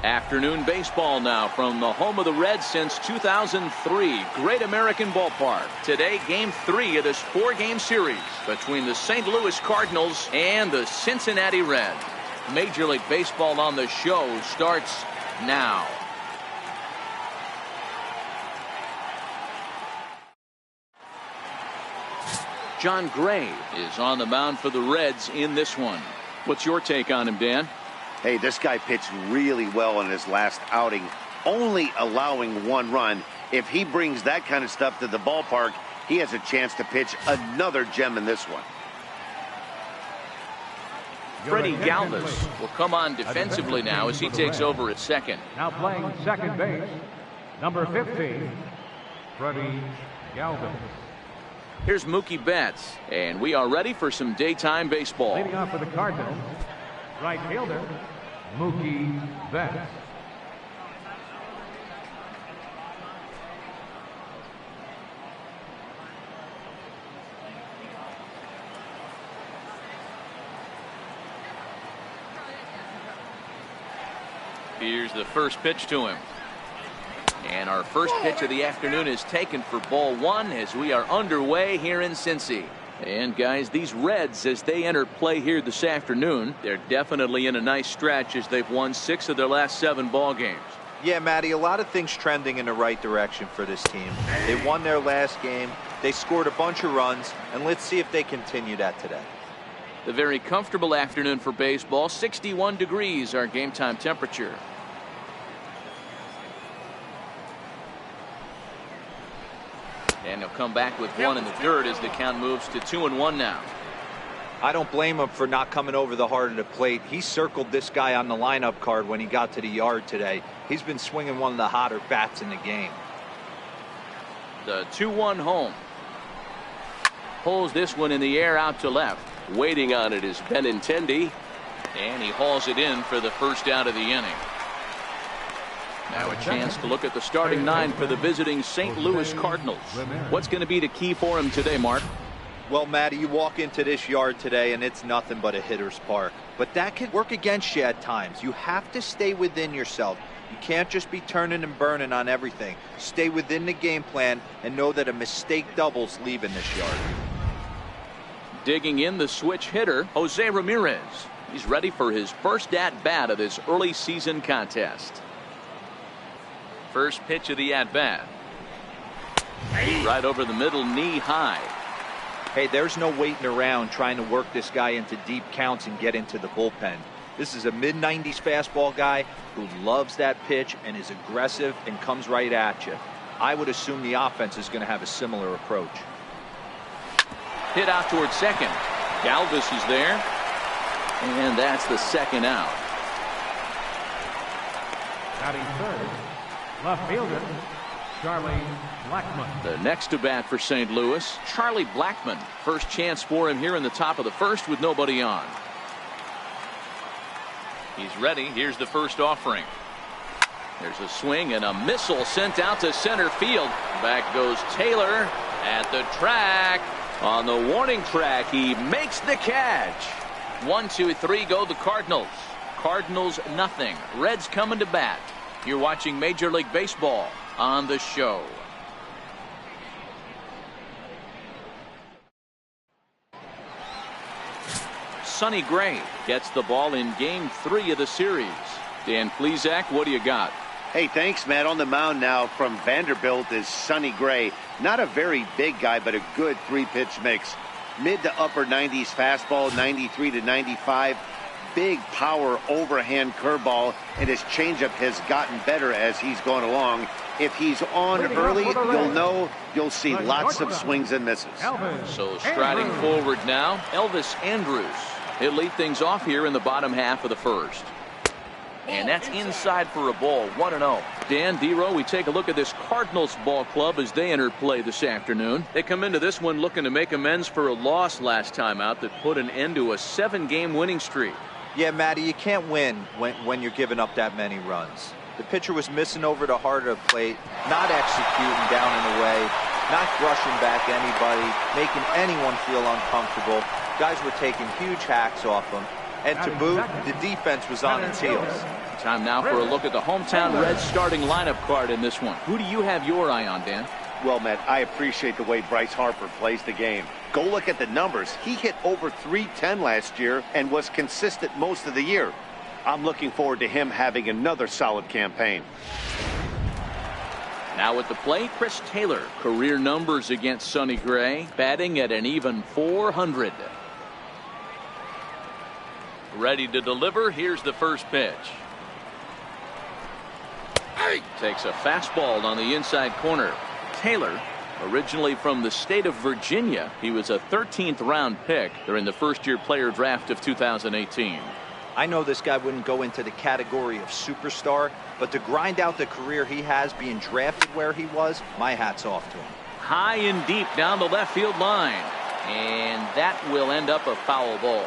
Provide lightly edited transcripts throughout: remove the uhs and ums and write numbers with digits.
Afternoon baseball now from the home of the Reds since 2003. Great American Ballpark. Today, Game 3 of this 4-game series between the St. Louis Cardinals and the Cincinnati Reds. Major League Baseball on the show starts now. John Gray is on the mound for the Reds in this one. What's your take on him, Dan? Hey, this guy pitched really well in his last outing, only allowing 1 run. If he brings that kind of stuff to the ballpark, he has a chance to pitch another gem in this one. Freddie Galvis will come on defensively now as he takes over at second. Now playing second base, number 15, Freddie Galvis. Here's Mookie Betts, and we are ready for some daytime baseball. Leading off for the Cardinals, right fielder, Mookie Betts. Here's the first pitch to him. And our first pitch of the afternoon is taken for ball 1 as we are underway here in Cincy. And guys, these Reds, as they enter play here this afternoon, they're definitely in a nice stretch as they've won 6 of their last 7 ball games. Yeah, Matty, a lot of things trending in the right direction for this team. They won their last game, they scored a bunch of runs, and let's see if they continue that today. The very comfortable afternoon for baseball, 61 degrees our game time temperature. And he'll come back with 1 in the dirt as the count moves to 2-1 now. I don't blame him for not coming over the heart of the plate. He circled this guy on the lineup card when he got to the yard today. He's been swinging one of the hotter bats in the game. The 2-1 home. Pulls this one in the air out to left. Waiting on it is Benintendi. And he hauls it in for the first out of the inning. Now a chance to look at the starting 9 for the visiting St. Louis Cardinals. What's going to be the key for him today, Mark? Well, Matty, you walk into this yard today and it's nothing but a hitter's park. But that could work against you at times. You have to stay within yourself. You can't just be turning and burning on everything. Stay within the game plan and know that a mistake doubles leaving this yard. Digging in the switch hitter, Jose Ramirez. He's ready for his first at-bat of this early season contest. First pitch of the at-bat. Right over the middle, knee high. Hey, there's no waiting around trying to work this guy into deep counts and get into the bullpen. This is a mid-90s fastball guy who loves that pitch and is aggressive and comes right at you. I would assume the offense is going to have a similar approach. Hit out towards second. Galvis is there. And that's the second out. Batting third, left fielder, Charlie Blackmon. The next to bat for St. Louis, Charlie Blackmon. First chance for him here in the top of the first with nobody on. He's ready. Here's the first offering. There's a swing and a missile sent out to center field. Back goes Taylor at the track. On the warning track, he makes the catch. 1, 2, 3 go the Cardinals. Cardinals nothing. Reds coming to bat. You're watching Major League Baseball on the show. Sonny Gray gets the ball in game 3 of the series. Dan Plesac, what do you got? Hey, thanks, Matt. On the mound now from Vanderbilt is Sonny Gray. Not a very big guy, but a good 3-pitch mix. Mid to upper 90s fastball, 93 to 95. Big power overhand curveball, and his changeup has gotten better as he's gone along. If he's on early, you'll see lots of swings and misses. So striding forward now, Elvis Andrus. He'll lead things off here in the bottom half of the first. And that's inside for a ball, 1-0. Dan, D-Row, we take a look at this Cardinals ball club as they enter play this afternoon. They come into this one looking to make amends for a loss last time out that put an end to a 7-game winning streak. Yeah, Matty, you can't win when you're giving up that many runs. The pitcher was missing over the heart of the plate, not executing down and away, not brushing back anybody, making anyone feel uncomfortable. Guys were taking huge hacks off him. And to boot, the defense was on its heels. Time now for a look at the hometown Reds starting lineup card in this one. Who do you have your eye on, Dan? Well, Matt, I appreciate the way Bryce Harper plays the game. Go look at the numbers. He hit over .310 last year and was consistent most of the year. I'm looking forward to him having another solid campaign. Now at the plate, Chris Taylor. Career numbers against Sonny Gray, batting at an even .400. Ready to deliver. Here's the first pitch. Takes a fastball on the inside corner. Taylor, originally from the state of Virginia, he was a 13th round pick during the first-year player draft of 2018. I know this guy wouldn't go into the category of superstar, but to grind out the career he has being drafted where he was, my hat's off to him. High and deep down the left field line, and that will end up a foul ball.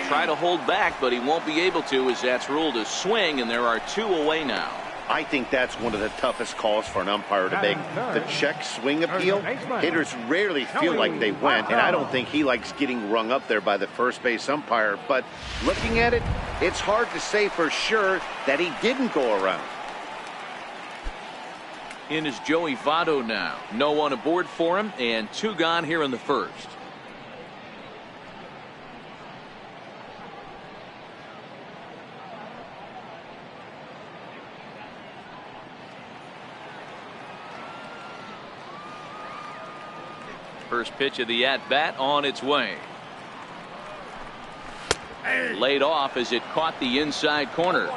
Try to hold back, but he won't be able to, as that's ruled a swing, and there are 2 away now. I think that's one of the toughest calls for an umpire to make. The check swing appeal. Hitters rarely feel like they went, and I don't think he likes getting rung up there by the first base umpire. But looking at it, it's hard to say for sure that he didn't go around. In is Joey Votto now. No one aboard for him, and 2 gone here in the first. First pitch of the at-bat on its way. Laid off as it caught the inside corner.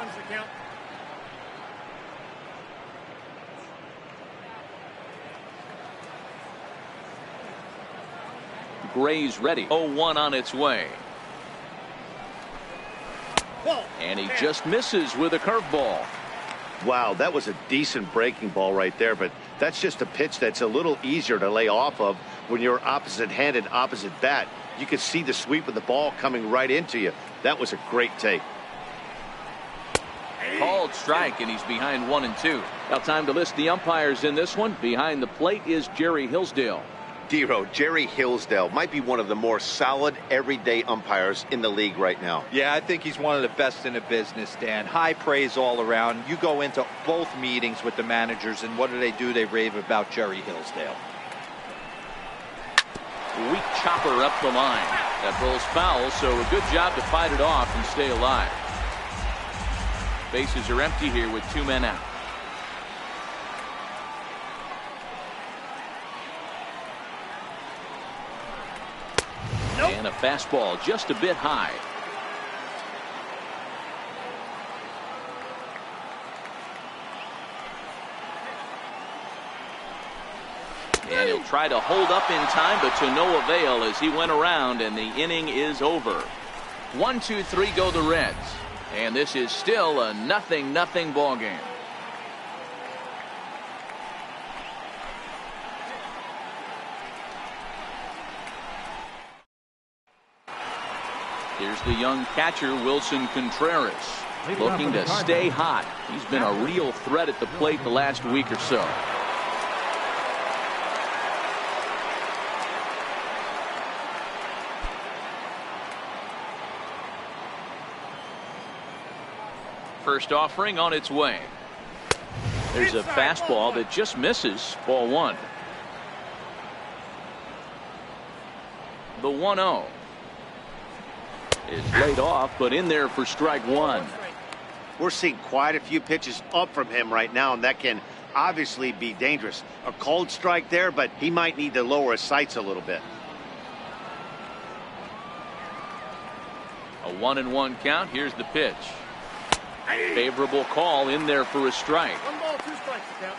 Gray's ready. 0-1 on its way. And he just misses with a curveball. Wow, that was a decent breaking ball right there, but that's just a pitch that's a little easier to lay off of when you're opposite-handed, opposite bat. You can see the sweep of the ball coming right into you. That was a great take. Called strike, and he's behind 1-2. Now time to list the umpires in this one. Behind the plate is Jerry Hillsdale. Dero, Jerry Hillsdale might be one of the more solid everyday umpires in the league right now. Yeah, I think he's one of the best in the business, Dan. High praise all around. You go into both meetings with the managers, and what do? They rave about Jerry Hillsdale. Weak chopper up the line. That rolls foul, so a good job to fight it off and stay alive. Bases are empty here with 2 men out. And a fastball just a bit high. And he'll try to hold up in time, but to no avail as he went around, and the inning is over. 1-2-3 go the Reds. And this is still a 0-0 ball game. Here's the young catcher, Wilson Contreras, looking to stay hot. He's been a real threat at the plate the last week or so. First offering on its way. There's a fastball that just misses. Ball 1. The 1-0 is laid off, but in there for strike 1. We're seeing quite a few pitches up from him right now, and that can obviously be dangerous. A cold strike there, but he might need to lower his sights a little bit. A 1-1 count. Here's the pitch. Favorable call in there for a strike. 1 ball, 2 strikes to count.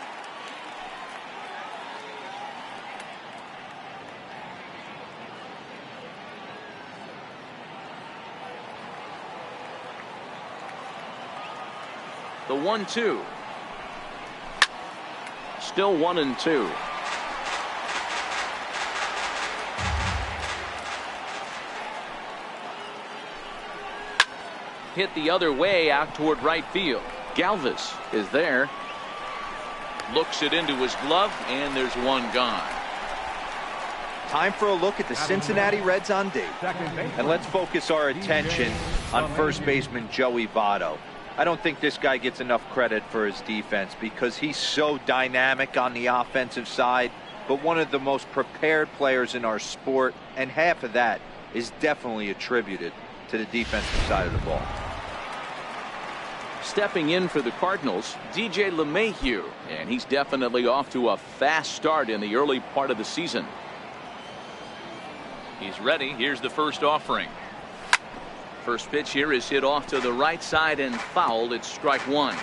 The 1-2. Still 1-2. Hit the other way out toward right field. Galvis is there. Looks it into his glove, and there's 1 gone. Time for a look at the Cincinnati Reds on D. And let's focus our attention on first baseman Joey Votto. I don't think this guy gets enough credit for his defense because he's so dynamic on the offensive side, but one of the most prepared players in our sport, and half of that is definitely attributed to the defensive side of the ball. Stepping in for the Cardinals, DJ LeMahieu, and he's definitely off to a fast start in the early part of the season. He's ready. Here's the first offering. First pitch here is hit off to the right side and fouled. It's strike one.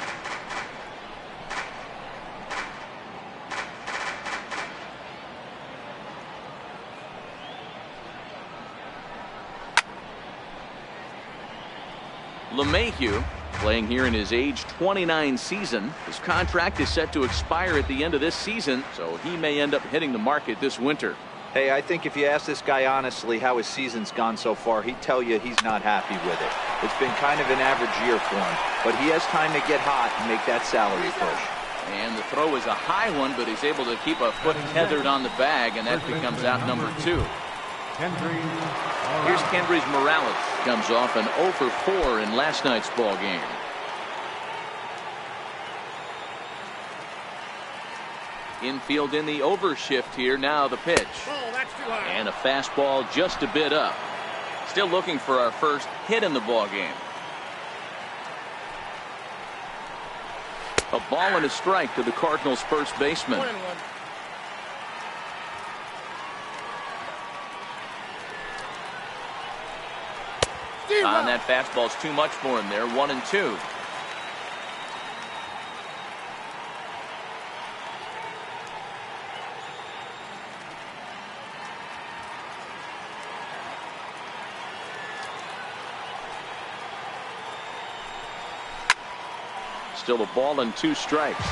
LeMahieu playing here in his age 29 season. His contract is set to expire at the end of this season, so he may end up hitting the market this winter. Hey, I think if you ask this guy honestly how his season's gone so far, he'd tell you he's not happy with it. It's been kind of an average year for him, but he has time to get hot and make that salary push. And the throw is a high one, but he's able to keep a foot tethered on the bag, and that becomes out number 2. Here's Kendrys Morales. Comes off an 0 for 4 in last night's ball game. Infield in the overshift here. Now the pitch. That's too high. And a fastball just a bit up. Still looking for our first hit in the ball game. A ball and a strike to the Cardinals' first baseman. 1-1. And that fastball's too much for him there. 1-2. Still a ball and 2 strikes.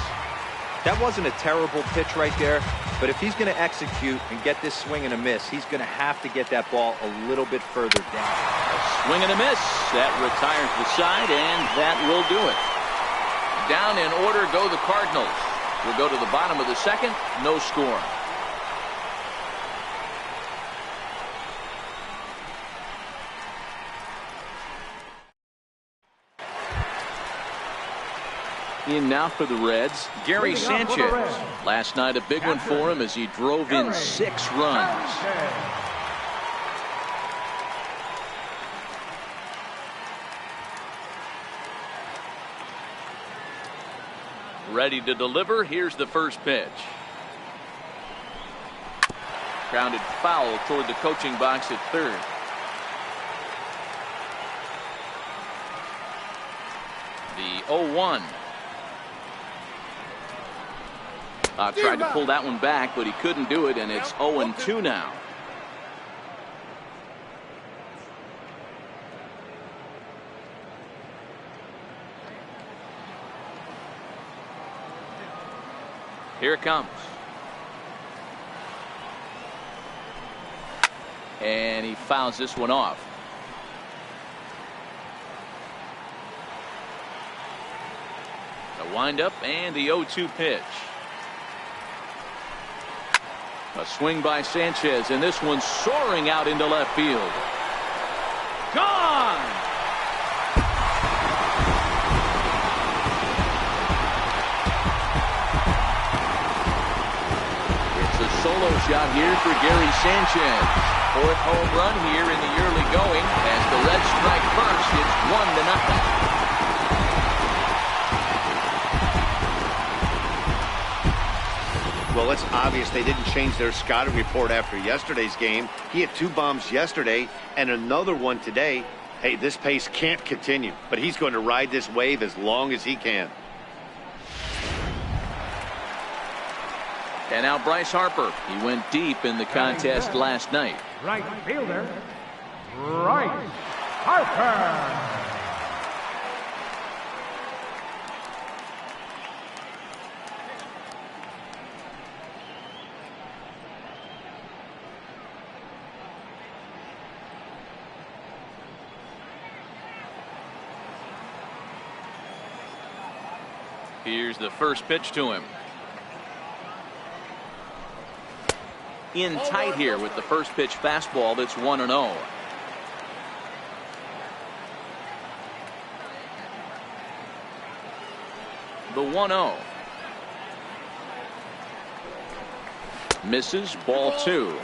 That wasn't a terrible pitch right there, but if he's going to execute and get this swing and a miss, he's going to have to get that ball a little bit further down. A swing and a miss. That retires the side, and that will do it. Down in order go the Cardinals. We'll go to the bottom of the second. No score. In now for the Reds, Gary Sanchez. Last night a big one for him as he drove in 6 runs. Ready to deliver. Here's the first pitch. Grounded foul toward the coaching box at third. The 0-1. Tried to pull that one back, but he couldn't do it, and it's 0-2 now. Here it comes. And he fouls this one off. The windup and the 0-2 pitch. A swing by Sanchez, and this one's soaring out into left field. Gone! It's a solo shot here for Gary Sanchez. 4th home run here in the early going. As the Reds strike first, it's 1-0. Well, it's obvious they didn't change their scouting report after yesterday's game. He had 2 bombs yesterday and another one today. Hey, this pace can't continue, but he's going to ride this wave as long as he can. And now Bryce Harper. He went deep in the contest last night. Right fielder, Bryce Harper. Here's the first pitch to him. in tight here with the first pitch fastball that's 1-0. The 1-0. Misses, ball 2.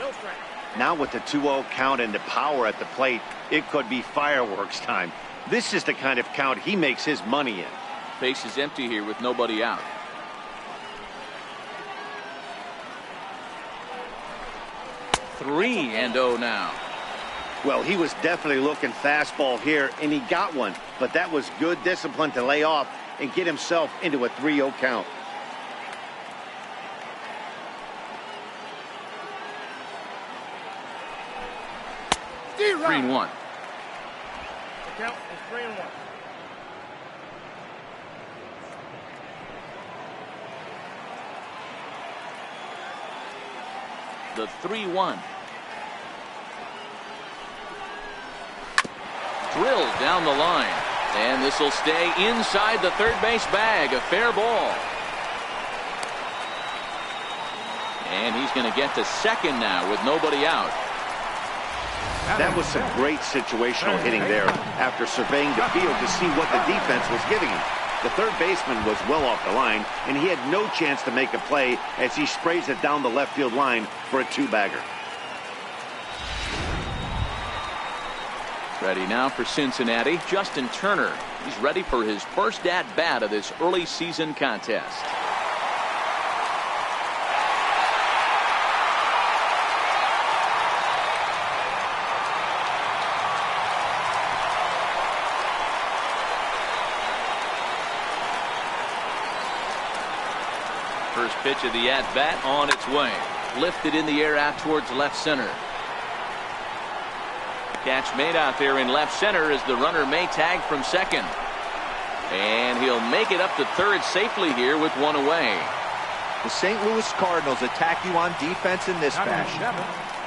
Now with the 2-0 count and the power at the plate, it could be fireworks time. This is the kind of count he makes his money in. Base is empty here with nobody out. Three and 0 now. Well, he was definitely looking fastball here, and he got one. But that was good discipline to lay off and get himself into a 3-0 count. Three and 1. The count is 3-1. The 3-1. Drilled down the line. And this will stay inside the third base bag. A fair ball. And he's going to get to second now with nobody out. That was some great situational hitting there after surveying the field to see what the defense was giving him. The third baseman was well off the line, and he had no chance to make a play as he sprays it down the left field line for a 2-bagger. Ready now for Cincinnati, Justin Turner. He's ready for his first at-bat of this early season contest. First pitch of the at-bat on its way. Lifted in the air out towards left center. Catch made out there in left center as the runner may tag from second. And he'll make it up to third safely here with one away. The St. Louis Cardinals attack you on defense in this fashion.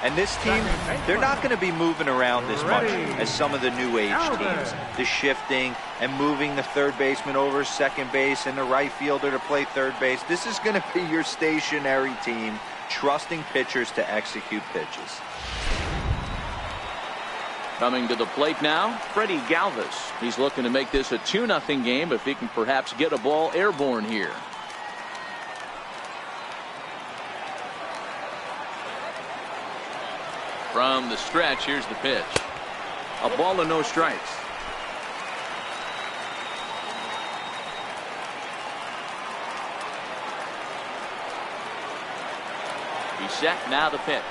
And this team, they're not going to be moving around this much as some of the new age teams. The shifting and moving the third baseman over second base and the right fielder to play third base. This is going to be your stationary team, trusting pitchers to execute pitches. Coming to the plate now, Freddie Galvis. He's looking to make this a 2-0 game if he can perhaps get a ball airborne here. From the stretch, here's the pitch. A ball and no strikes. He's set, now the pitch.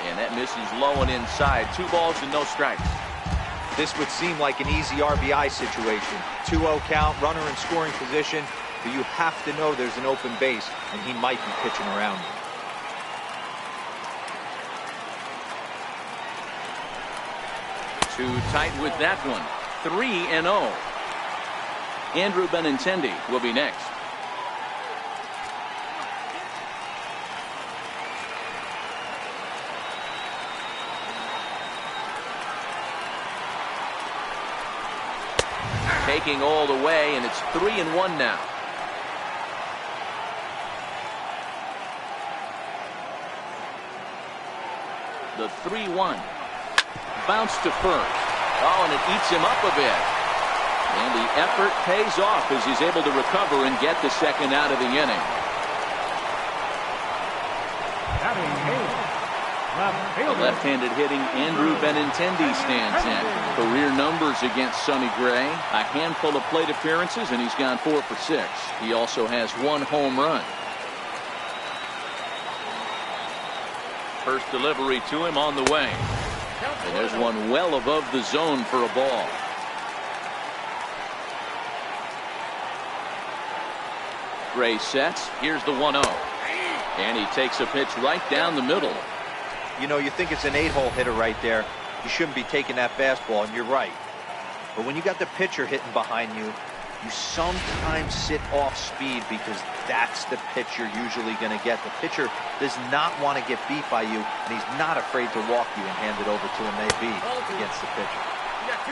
And that misses low and inside. 2 balls and no strikes. This would seem like an easy RBI situation. 2-0 count, runner in scoring position, but you have to know there's an open base, and he might be pitching around you. Too tight with that one. 3-0. Andrew Benintendi will be next. Taking all the way, and it's 3-1 now. The 3-1. Bounce to first. Oh, and it eats him up a bit. And the effort pays off as he's able to recover and get the second out of the inning. The left-handed hitting Andrew Benintendi stands in. Career numbers against Sonny Gray. A handful of plate appearances, and he's gone 4 for 6. He also has 1 home run. First delivery to him on the way. And there's one well above the zone for a ball. Gray sets. Here's the 1-0. And he takes a pitch right down the middle. You know, you think it's an 8-hole hitter right there. You shouldn't be taking that fastball, and you're right. But when you got the pitcher hitting behind you, you sometimes sit off speed because that's the pitch you're usually going to get. The pitcher does not want to get beat by you, and he's not afraid to walk you and hand it over to him, maybe, against the pitcher.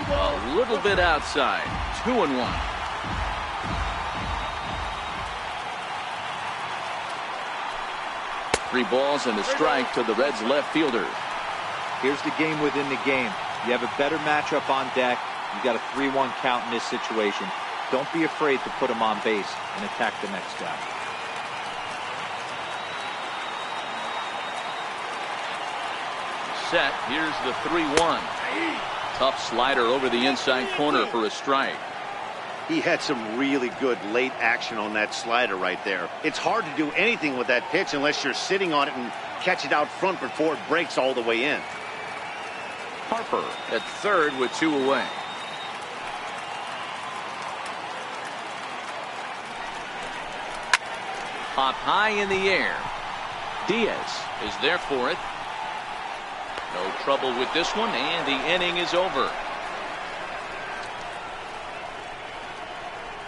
A little bit outside. 2-1. 3 balls and a strike to the Reds left fielder. Here's the game within the game. You have a better matchup on deck. You got a 3-1 count in this situation. Don't be afraid to put him on base and attack the next guy. Set. Here's the 3-1. Tough slider over the inside corner for a strike. He had some really good late action on that slider right there. It's hard to do anything with that pitch unless you're sitting on it and catch it out front before it breaks all the way in. Harper at third with 2 away. Hop high in the air. Diaz is there for it. No trouble with this one, and the inning is over.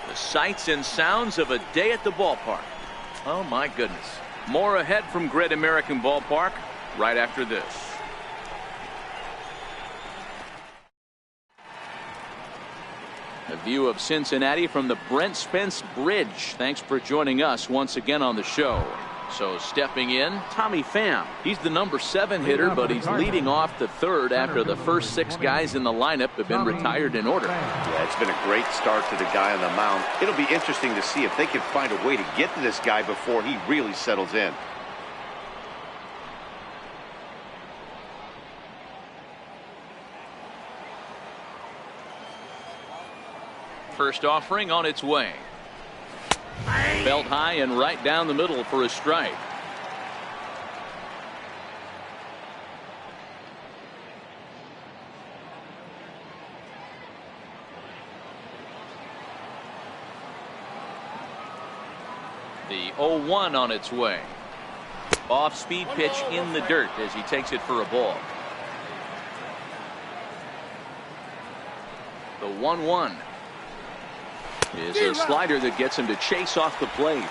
The sights and sounds of a day at the ballpark. Oh my goodness. More ahead from Great American Ballpark right after this. A view of Cincinnati from the Brent Spence Bridge. Thanks for joining us once again on the show. So stepping in, Tommy Pham. He's the number 7 hitter, but he's leading off the third after the first 6 guys in the lineup have been retired in order. Yeah, it's been a great start to the guy on the mound. It'll be interesting to see if they can find a way to get to this guy before he really settles in. First offering on its way. Belt high and right down the middle for a strike. The 0-1 on its way. Off-speed pitch in the dirt as he takes it for a ball. The 1-1 is a slider that gets him to chase off the plate.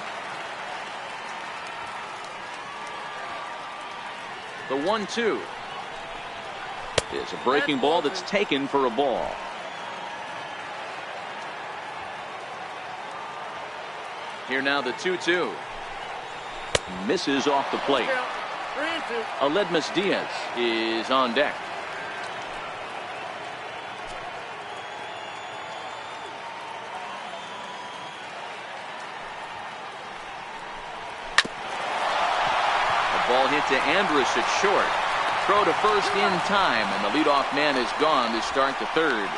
The 1-2 is a breaking ball that's taken for a ball. Here now the 2-2 misses off the plate. Aledmus Diaz is on deck. Ball hit to Andrus at short. Throw to first in time, and the leadoff man is gone to start the third.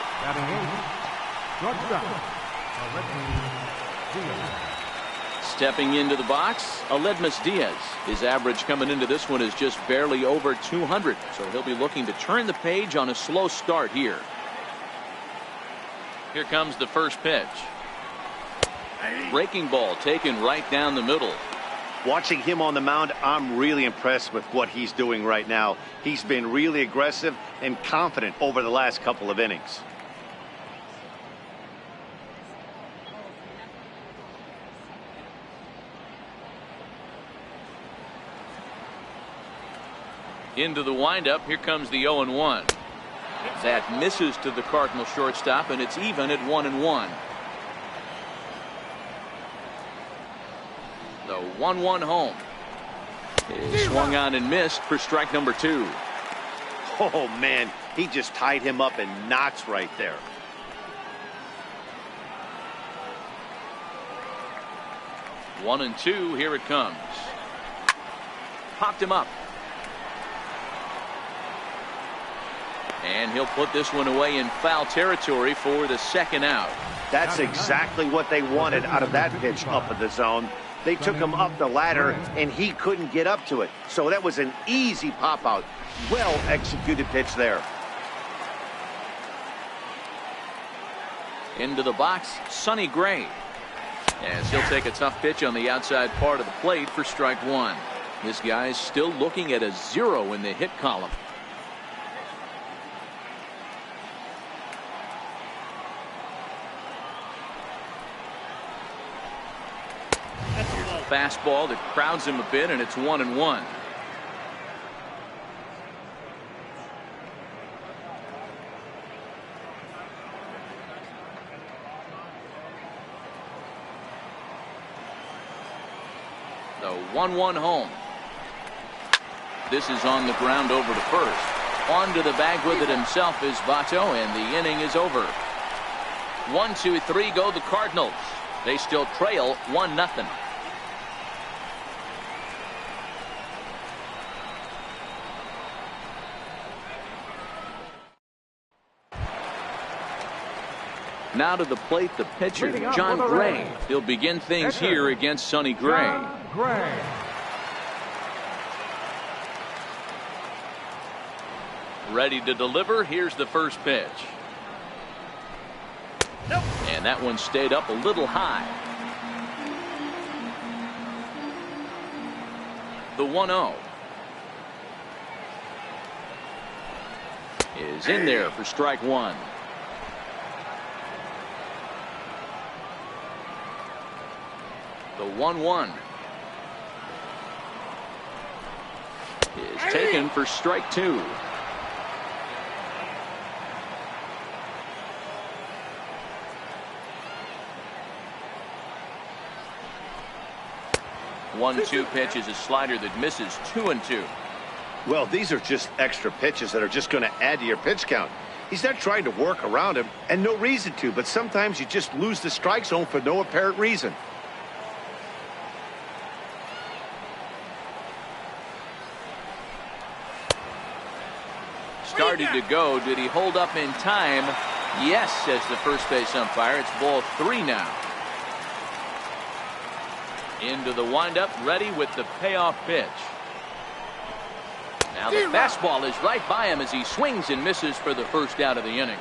Stepping into the box, Aledmus Diaz. His average coming into this one is just barely over 200, so he'll be looking to turn the page on a slow start here. Here comes the first pitch. Breaking ball taken right down the middle. Watching him on the mound, I'm really impressed with what he's doing right now. He's been really aggressive and confident over the last couple of innings. Into the windup, here comes the 0-1. That misses to the Cardinal shortstop, and it's even at 1-1. The 1-1 home is swung on and missed for strike number 2. Oh man, he just tied him up in knots right there. One and 2, here it comes. Popped him up. And he'll put this one away in foul territory for the second out. That's exactly what they wanted out of that pitch up in the zone. They took him up the ladder, and he couldn't get up to it. So that was an easy pop-out. Well-executed pitch there. Into the box, Sonny Gray. As he'll take a tough pitch on the outside part of the plate for strike 1. This guy's still looking at a 0 in the hit column. Fastball that crowds him a bit, and it's 1-1. The 1-1 home. This is on the ground over to first. On to the bag with it himself is Votto, and the inning is over. 1, 2, 3 go the Cardinals. They still trail 1-0. Now to the plate, the pitcher, John Gray. He'll begin things here against Sonny Gray. Ready to deliver. Here's the first pitch. And that one stayed up a little high. The 1-0 is in there for strike one. The 1-1 is taken for strike two. One-two pitch is a slider that misses 2-2. Well, these are just extra pitches that are just going to add to your pitch count. He's not trying to work around him, and no reason to, but sometimes you just lose the strike zone for no apparent reason. Started to go. Did he hold up in time? Yes, says the first base umpire. It's ball 3 now. Into the windup, ready with the payoff pitch. Now the fastball is right by him as he swings and misses for the first out of the inning.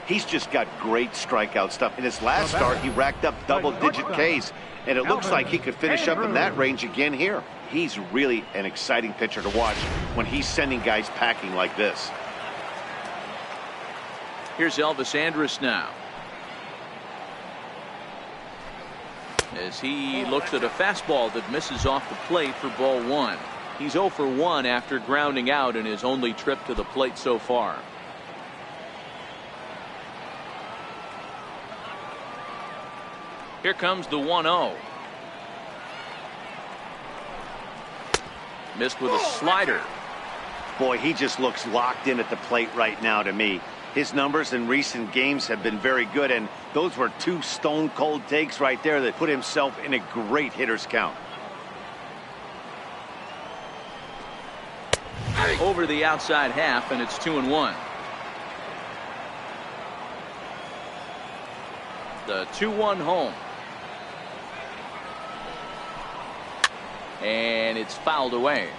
He's just got great strikeout stuff. In his last start, he racked up double-digit Ks, and it looks like he could finish up in that range again here. He's really an exciting pitcher to watch when he's sending guys packing like this. Here's Elvis Andrus now, as he looks at a fastball that misses off the plate for ball 1. He's 0 for 1 after grounding out in his only trip to the plate so far. Here comes the 1-0. Missed with a slider. Boy, he just looks locked in at the plate right now to me. His numbers in recent games have been very good, and those were 2 stone-cold takes right there that put himself in a great hitter's count. Over the outside half, and it's 2-1. The 2-1 home. And it's fouled away.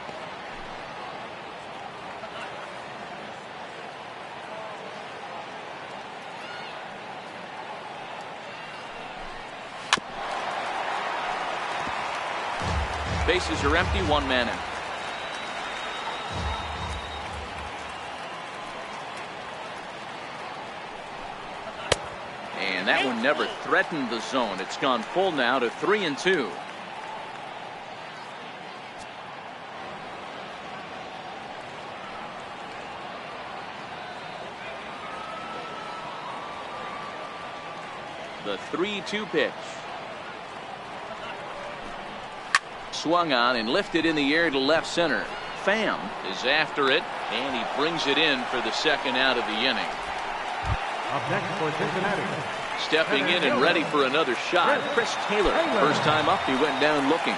Bases are empty, 1 man out. And that one never threatened the zone. It's gone full now to 3-2. The 3-2 pitch. Swung on and lifted in the air to left center. Pham is after it, and he brings it in for the second out of the inning. Up next for Cincinnati. Stepping in and ready for another shot, Chris Taylor. First time up, he went down looking.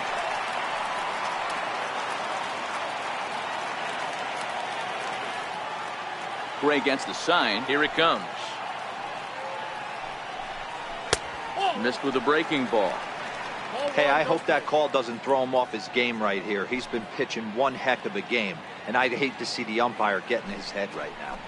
Gray against the sign. Here it comes. Missed with a breaking ball. Hey, I hope that call doesn't throw him off his game right here. He's been pitching one heck of a game, and I'd hate to see the umpire get in his head right now.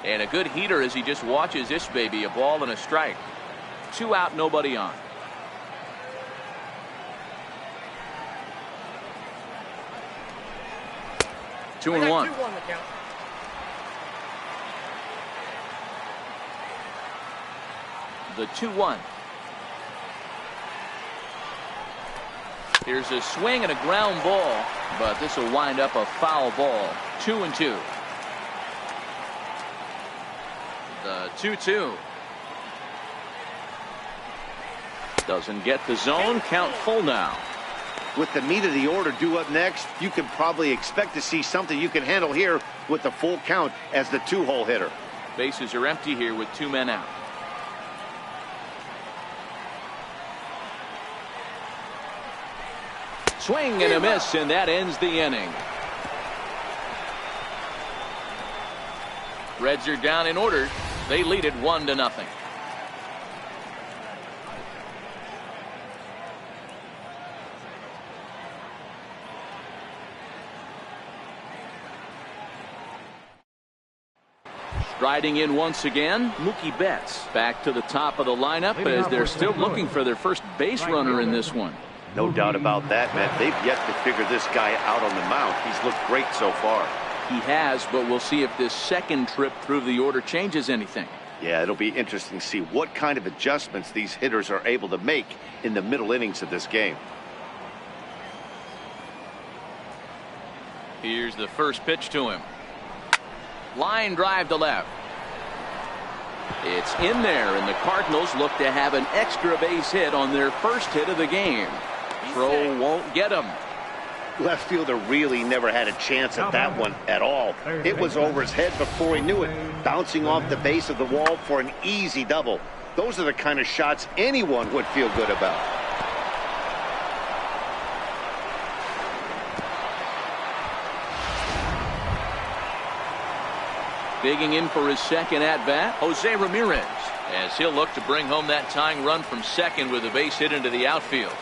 And a good heater as he just watches this baby. A ball and a strike. 2 out, nobody on. Two and one. The 2-1. Here's a swing and a ground ball, but this will wind up a foul ball. 2-2. The 2-2. Doesn't get the zone. Count full now. With the meat of the order due up next, you can probably expect to see something you can handle here with the full count as the 2-hole hitter. Bases are empty here with 2 men out. Swing and a miss, and that ends the inning. Reds are down in order. They lead it 1-0. Striding in once again, Mookie Betts back to the top of the lineup as they're still looking for their first base runner in this one. No doubt about that, man. They've yet to figure this guy out on the mound. He's looked great so far. He has, but we'll see if this second trip through the order changes anything. Yeah, it'll be interesting to see what kind of adjustments these hitters are able to make in the middle innings of this game. Here's the first pitch to him. Line drive to left. It's in there, and the Cardinals look to have an extra base hit on their first hit of the game. Throw won't get him. Left fielder really never had a chance at that one at all. It was over his head before he knew it, bouncing off the base of the wall for an easy double. Those are the kind of shots anyone would feel good about. Digging in for his second at-bat, Jose Ramirez, as he'll look to bring home that tying run from second with a base hit into the outfield.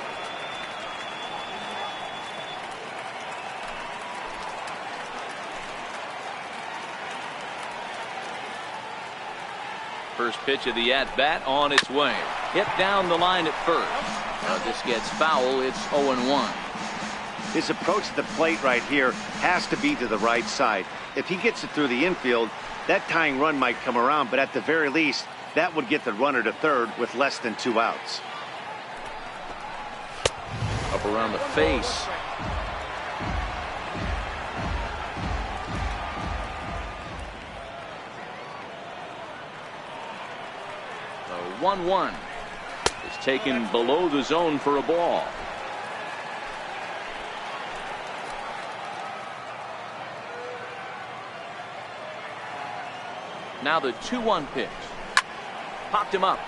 First pitch of the at-bat on its way. Hit down the line at first. This gets foul. It's 0-1. His approach to the plate right here has to be to the right side. If he gets it through the infield, that tying run might come around, but at the very least, that would get the runner to third with less than 2 outs. Up around the face. The 1-1 is taken below the zone for a ball. Now the 2-1 pitch. Popped him up.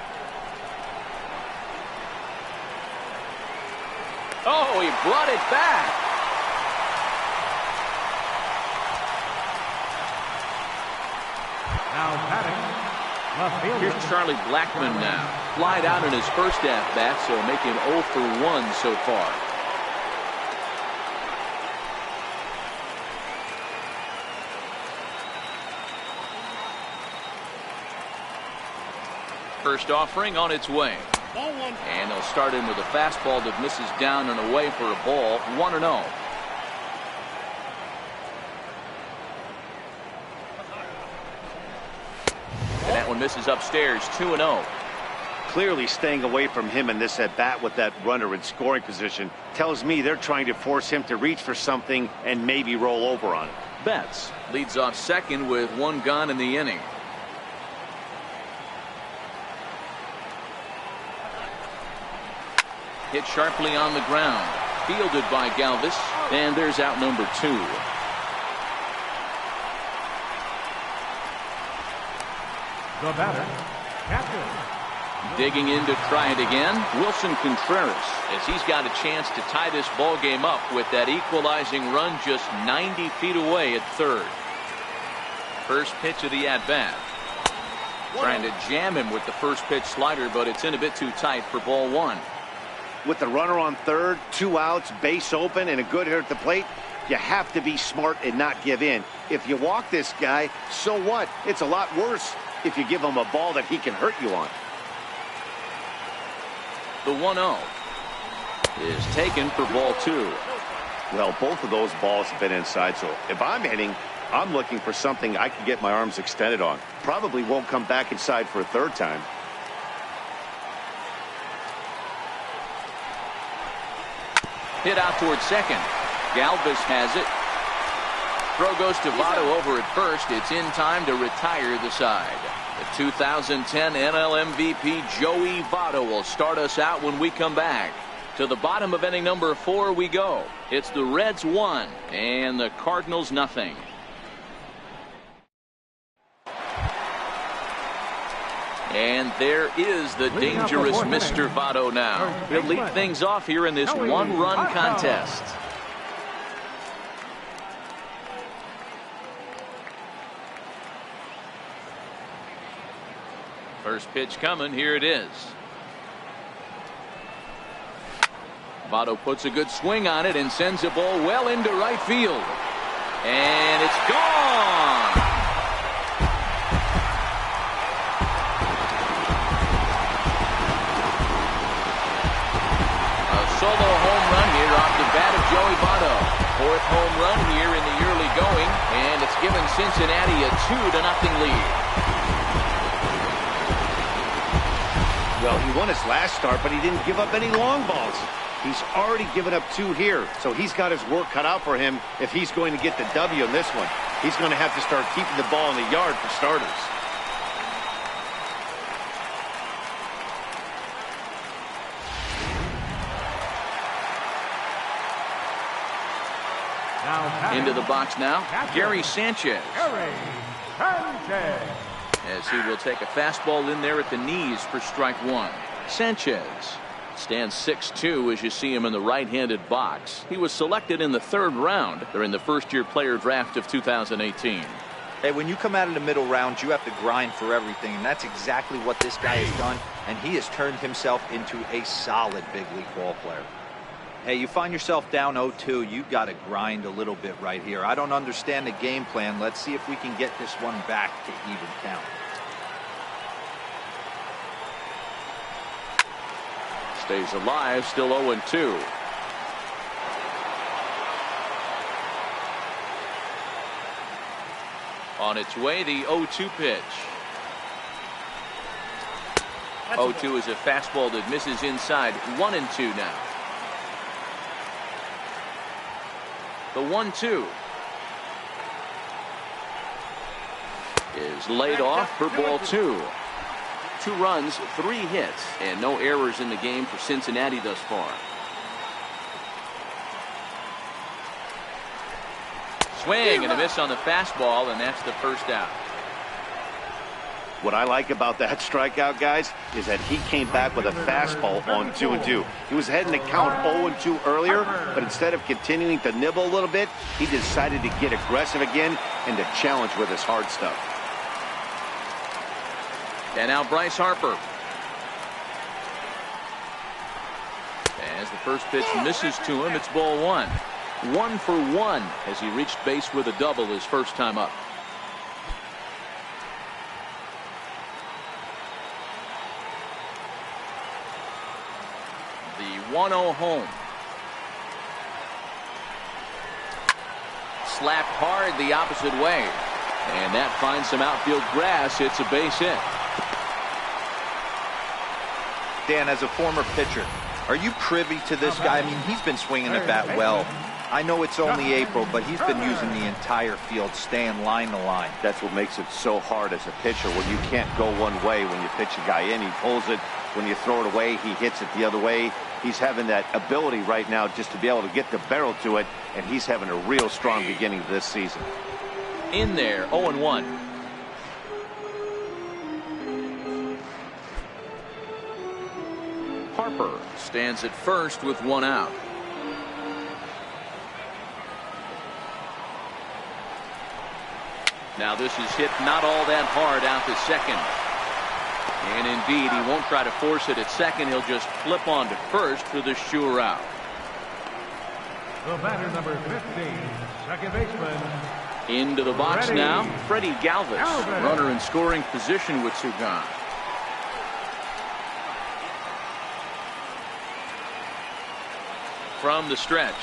Oh, he brought it back. Now batting, left fielder. Here's Charlie Blackmon now. Flied out in his first at-bat, so making 0 for 1 so far. First offering on its way. And they'll start in with a fastball that misses down and away for a ball. 1-0. And that one misses upstairs. 2-0. Clearly staying away from him in this at-bat with that runner in scoring position tells me they're trying to force him to reach for something and maybe roll over on it. Betts leads off second with 1 gone in the inning. Hit sharply on the ground. Fielded by Galvis. And there's out number 2. The batter, catcher. Digging in to try it again, Wilson Contreras, as he's got a chance to tie this ball game up with that equalizing run just 90 feet away at third. First pitch of the at-bat. Trying to jam him with the first pitch slider, but it's in a bit too tight for ball 1. With the runner on third, 2 outs, base open, and a good hitter at the plate, you have to be smart and not give in. If you walk this guy, so what? It's a lot worse if you give him a ball that he can hurt you on. The 1-0 is taken for ball 2. Well, both of those balls have been inside, so if I'm hitting, I'm looking for something I can get my arms extended on. Probably won't come back inside for a third time. Hit out towards second. Galvis has it. Throw goes to Votto over at first. It's in time to retire the side. The 2010 NL MVP Joey Votto will start us out when we come back. To the bottom of inning number 4 we go. It's the Reds 1 and the Cardinals nothing. And there is the dangerous Mr. Votto now. He'll lead things off here in this one-run contest. First pitch coming. Here it is. Votto puts a good swing on it and sends the ball well into right field. And it's gone. A solo home run here off the bat of Joey Votto. 4th home run here in the early going, and it's given Cincinnati a 2-0 lead. Well, he won his last start, but he didn't give up any long balls. He's already given up 2 here, so he's got his work cut out for him if he's going to get the W in this one. He's going to have to start keeping the ball in the yard for starters. Into the box now, Gary Sanchez. As he will take a fastball in there at the knees for strike 1. Sanchez stands 6'2" as you see him in the right-handed box. He was selected in the 3rd round during the first-year player draft of 2018. Hey, when you come out of the middle rounds, you have to grind for everything, and that's exactly what this guy has done, and he has turned himself into a solid big league ball player. Hey, you find yourself down 0-2, you got to grind a little bit right here. I don't understand the game plan. Let's see if we can get this one back to even count. Stays alive, still 0-2. On its way, the 0-2 pitch. 0-2 is a fastball that misses inside. 1-2 now. The 1-2 is laid off for ball 2. 2 runs, 3 hits, and no errors in the game for Cincinnati thus far. Swing and a miss on the fastball, and that's the first out. What I like about that strikeout, guys, is that he came back with a fastball on 2-2. He was heading to count 0-2 earlier, but instead of continuing to nibble a little bit, he decided to get aggressive again and to challenge with his hard stuff. And now Bryce Harper. As the first pitch misses to him, it's ball 1. 1 for 1 as he reached base with a double his first time up. The 1-0 home. Slapped hard the opposite way. And that finds some outfield grass. It's a base hit. Dan, as a former pitcher, are you privy to this guy? I mean, he's been swinging the bat well. I know it's only April, but he's been using the entire field, staying line to line. That's what makes it so hard as a pitcher when you can't go one way. When you pitch a guy in, he pulls it. When you throw it away, he hits it the other way. He's having that ability right now just to be able to get the barrel to it, and he's having a real strong beginning to this season. In there, 0-1. Harper stands at first with 1 out. Now this is hit not all that hard out to second. And indeed, he won't try to force it at second. He'll just flip on to first for the sure out. The batter, number 15, second baseman. Into the box now, Freddie Galvis. Runner in scoring position with 2 gone. From the stretch.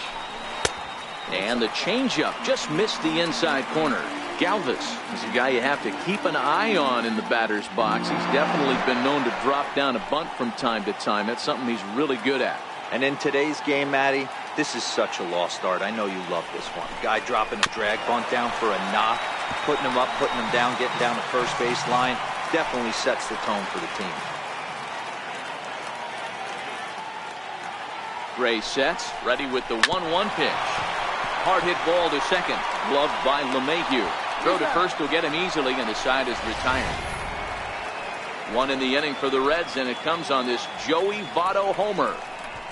And the changeup just missed the inside corner. Galvis is a guy you have to keep an eye on in the batter's box. He's definitely been known to drop down a bunt from time to time. That's something he's really good at. And in today's game, Matty, This is such a lost start. I know you love this one. Guy dropping a drag bunt down for a knock, putting him up, putting him down, getting down the first base line. Definitely sets the tone for the team. Gray sets, ready with the 1-1 pitch. Hard hit ball to second, gloved by LeMahieu. Throw to first will get him easily, and the side is retired. One in the inning for the Reds, and it comes on this Joey Votto homer.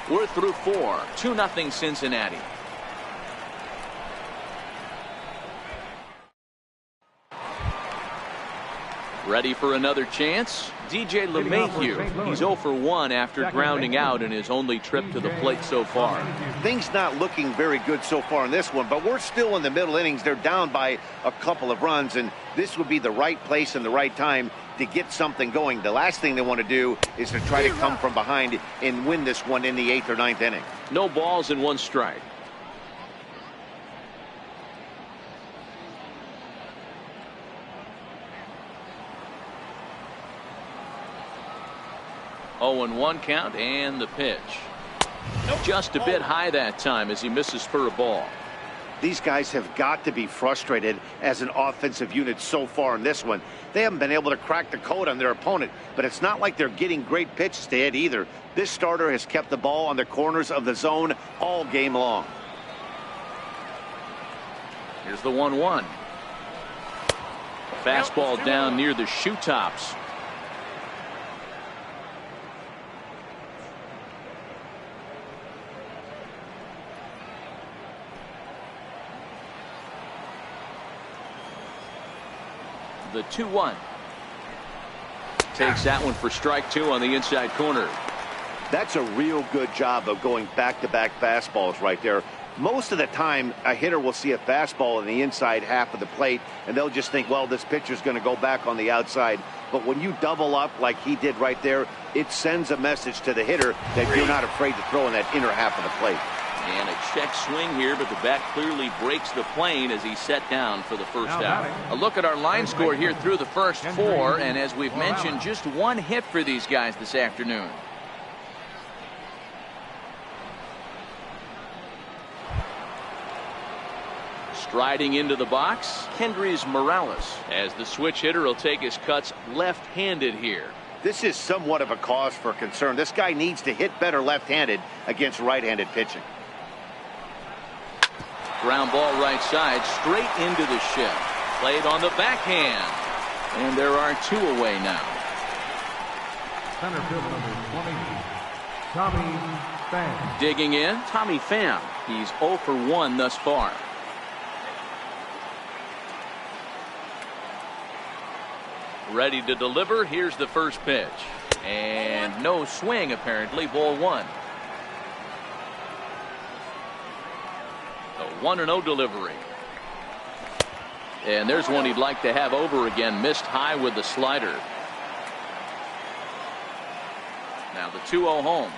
We're through 4, 2-0 Cincinnati. Ready for another chance? DJ LeMahieu. He's 0 for 1 after grounding out in his only trip to the plate so far. Things not looking very good so far in this one, but we're still in the middle innings. They're down by a couple of runs, and this would be the right place and the right time to get something going. The last thing they want to do is to try to come from behind and win this one in the 8th or 9th inning. No balls and 1 strike. Oh, and 1 count, and the pitch. Just a bit high that time as he misses for a ball. These guys have got to be frustrated as an offensive unit so far in this one. They haven't been able to crack the code on their opponent, but it's not like they're getting great pitches to hit either. This starter has kept the ball on the corners of the zone all game long. Here's the 1-1. Fastball down near the shoe tops. The 2-1. Takes that one for strike 2 on the inside corner. That's a real good job of going back-to-back fastballs right there. Most of the time, a hitter will see a fastball in the inside half of the plate, and they'll just think, well, this pitcher's going to go back on the outside. But when you double up like he did right there, it sends a message to the hitter that you're not afraid to throw in that inner half of the plate. And a check swing here, but the bat clearly breaks the plane as he's set down for the first out. A look at our line score here through the first 4, and as we've mentioned, just 1 hit for these guys this afternoon. Striding into the box, Kendrys Morales, as the switch hitter will take his cuts left-handed here. This is somewhat of a cause for concern. This guy needs to hit better left-handed against right-handed pitching. Ground ball right side, straight into the shift. Played on the backhand. And there are 2 away now. Center fielder number 20, Tommy Pham. Digging in, Tommy Pham. He's 0 for 1 thus far. Ready to deliver. Here's the first pitch. And no swing, apparently. Ball 1. A 1-0 delivery. And there's one he'd like to have over again. Missed high with the slider. Now the 2-0 home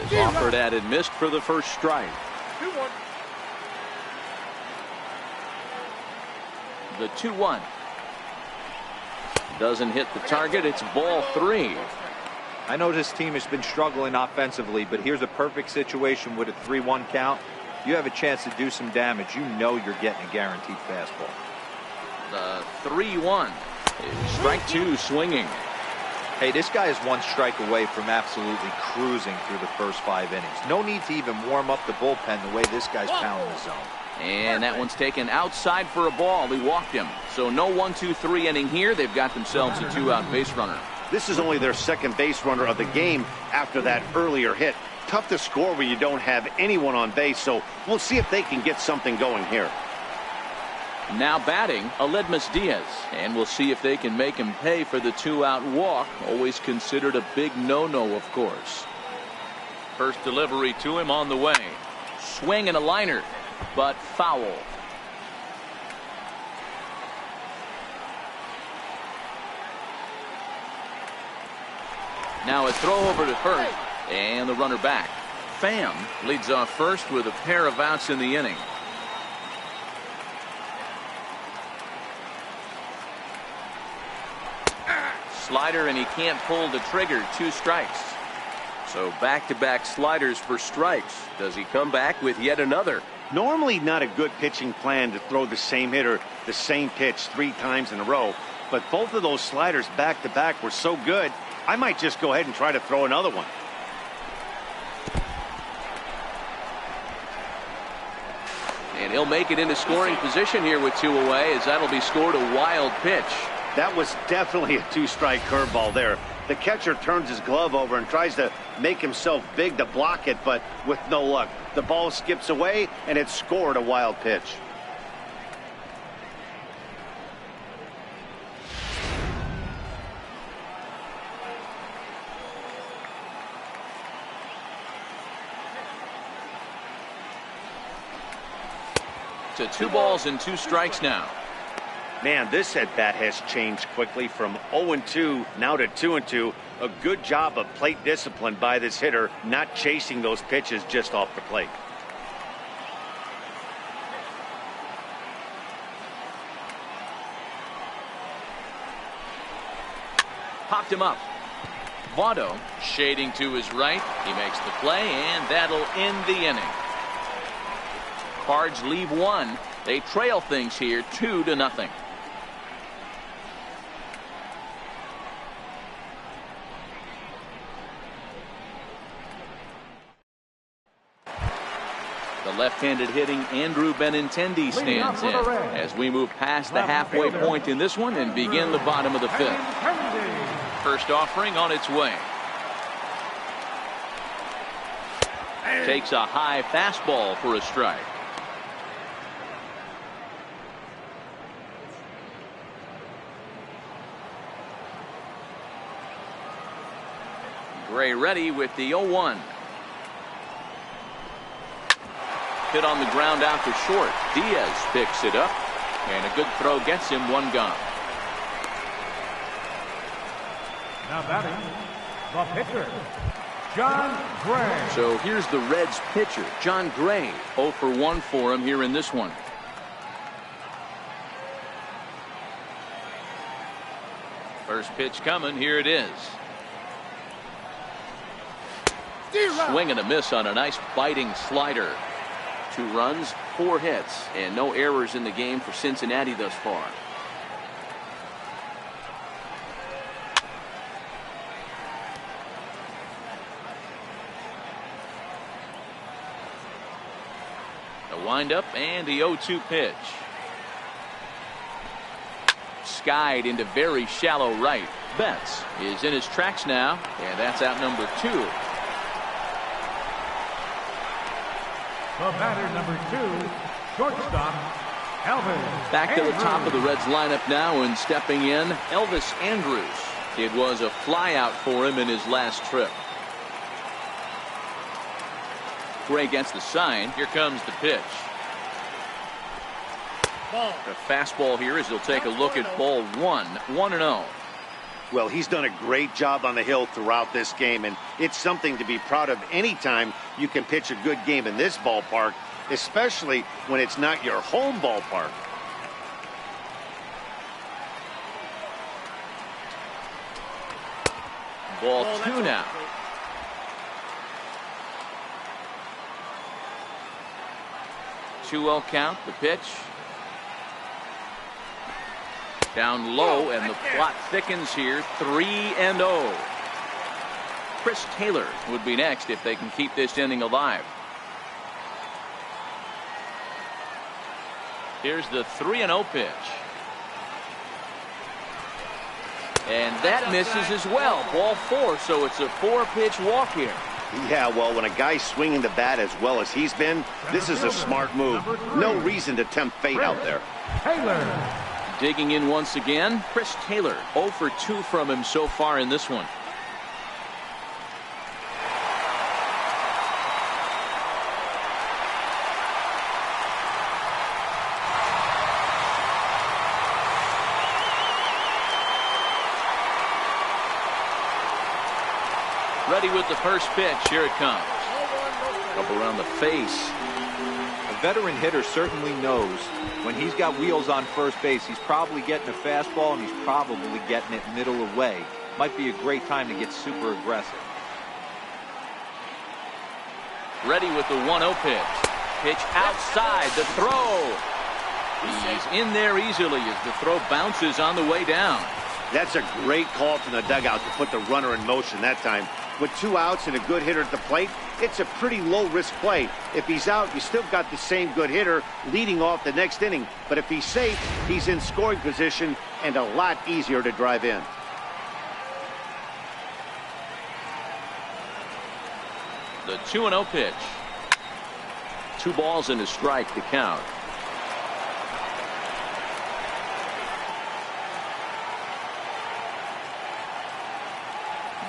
is offered at and missed for the first strike. 2-1. The 2-1. Doesn't hit the target. It's ball 3. I know this team has been struggling offensively, but here's a perfect situation with a 3-1 count. You have a chance to do some damage. You know you're getting a guaranteed fastball. The 3-1 is strike 2 swinging. Hey, this guy is 1 strike away from absolutely cruising through the first 5 innings. No need to even warm up the bullpen the way this guy's pounding the zone. And that one's taken outside for a ball. He walked him. So no 1-2-3 inning here. They've got themselves a 2-out base runner. This is only their second base runner of the game after that earlier hit. Tough to score when you don't have anyone on base, so we'll see if they can get something going here. Now batting, Aledmus Diaz, and we'll see if they can make him pay for the 2-out walk. Always considered a big no-no, of course. First delivery to him on the way. Swing and a liner, but foul. Now a throw over to first, and the runner back. Pham leads off first with a pair of outs in the inning. Slider, and he can't pull the trigger. 2 strikes. So back-to-back sliders for strikes. Does he come back with yet another? Normally not a good pitching plan to throw the same hitter the same pitch 3 times in a row, but both of those sliders back-to-back were so good, I might just go ahead and try to throw another one. And he'll make it into scoring position here with 2 away, as that'll be scored a wild pitch. That was definitely a 2-strike curveball there. The catcher turns his glove over and tries to make himself big to block it, but with no luck. The ball skips away, and it's scored a wild pitch. To 2 balls and 2 strikes now. Man, this at-bat has changed quickly from 0-2 now to 2-2. A good job of plate discipline by this hitter, not chasing those pitches just off the plate. Popped him up. Votto shading to his right. He makes the play, and that'll end the inning. Cards leave 1. They trail things here 2-0. The left-handed hitting Andrew Benintendi stands in as we move past the halfway point in this one and begin the bottom of the 5th. First offering on its way. Takes a high fastball for a strike. Gray ready with the 0-1. Hit on the ground out to short. Diaz picks it up, and a good throw gets him 1 gone. Now batting, the pitcher, John Gray. So here's the Reds pitcher, John Gray. 0 for 1 for him here in this one. First pitch coming. Here it is. Swing and a miss on a nice biting slider. 2 runs, 4 hits, and no errors in the game for Cincinnati thus far. The windup and the 0-2 pitch. Skied into very shallow right. Betts is in his tracks now, and that's out number 2. The batter, number 2, shortstop, Elvis. Back to the Andrews. top of the Reds lineup now, and stepping in, Elvis Andrews. It was a flyout for him in his last trip. Gray gets the sign. Here comes the pitch. A fastball here as he'll take a look at ball 1. 1-0. Well, he's done a great job on the hill throughout this game, and it's something to be proud of anytime you can pitch a good game in this ballpark, especially when it's not your home ballpark. Ball 2 now. Two-0 count. The pitch. Down low, and the plot thickens here. 3-0. Chris Taylor would be next if they can keep this inning alive. Here's the 3-0 pitch. And that misses as well. Ball 4, so it's a 4-pitch walk here. Yeah, well, when a guy's swinging the bat as well as he's been, this is a smart move. No reason to tempt fate out there. Taylor. Digging in once again, Chris Taylor. 0 for 2 from him so far in this one. Ready with the first pitch. Here it comes. Up around the face. A veteran hitter certainly knows when he's got wheels on first base, he's probably getting a fastball and he's probably getting it middle away. Might be a great time to get super aggressive. Ready with the 1-0 pitch. Pitch outside, the throw. He's in there easily as the throw bounces on the way down. That's a great call from the dugout to put the runner in motion that time. With 2 outs and a good hitter at the plate, it's a pretty low-risk play. If he's out, you still got the same good hitter leading off the next inning. But if he's safe, he's in scoring position and a lot easier to drive in. The 2-0 pitch. 2 balls and a strike to count.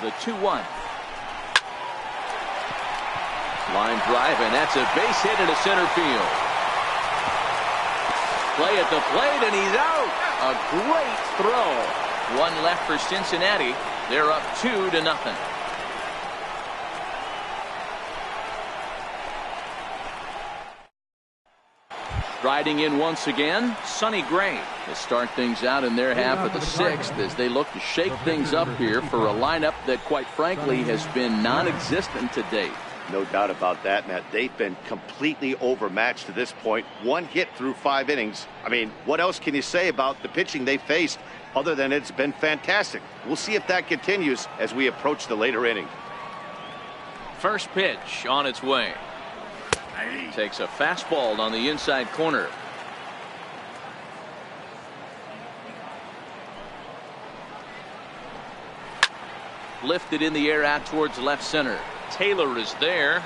The 2-1. Line drive, and that's a base hit into center field. Play at the plate, and he's out. A great throw. 1 left for Cincinnati. They're up 2-0. Riding in once again, Sonny Gray to start things out in their half of the 6th as they look to shake things up here for a lineup that, quite frankly, has been non-existent to date. No doubt about that, Matt. They've been completely overmatched to this point. 1 hit through 5 innings. I mean, what else can you say about the pitching they faced other than it's been fantastic? We'll see if that continues as we approach the later inning. First pitch on its way. Takes a fastball on the inside corner. Lifted in the air out towards left center. Taylor is there.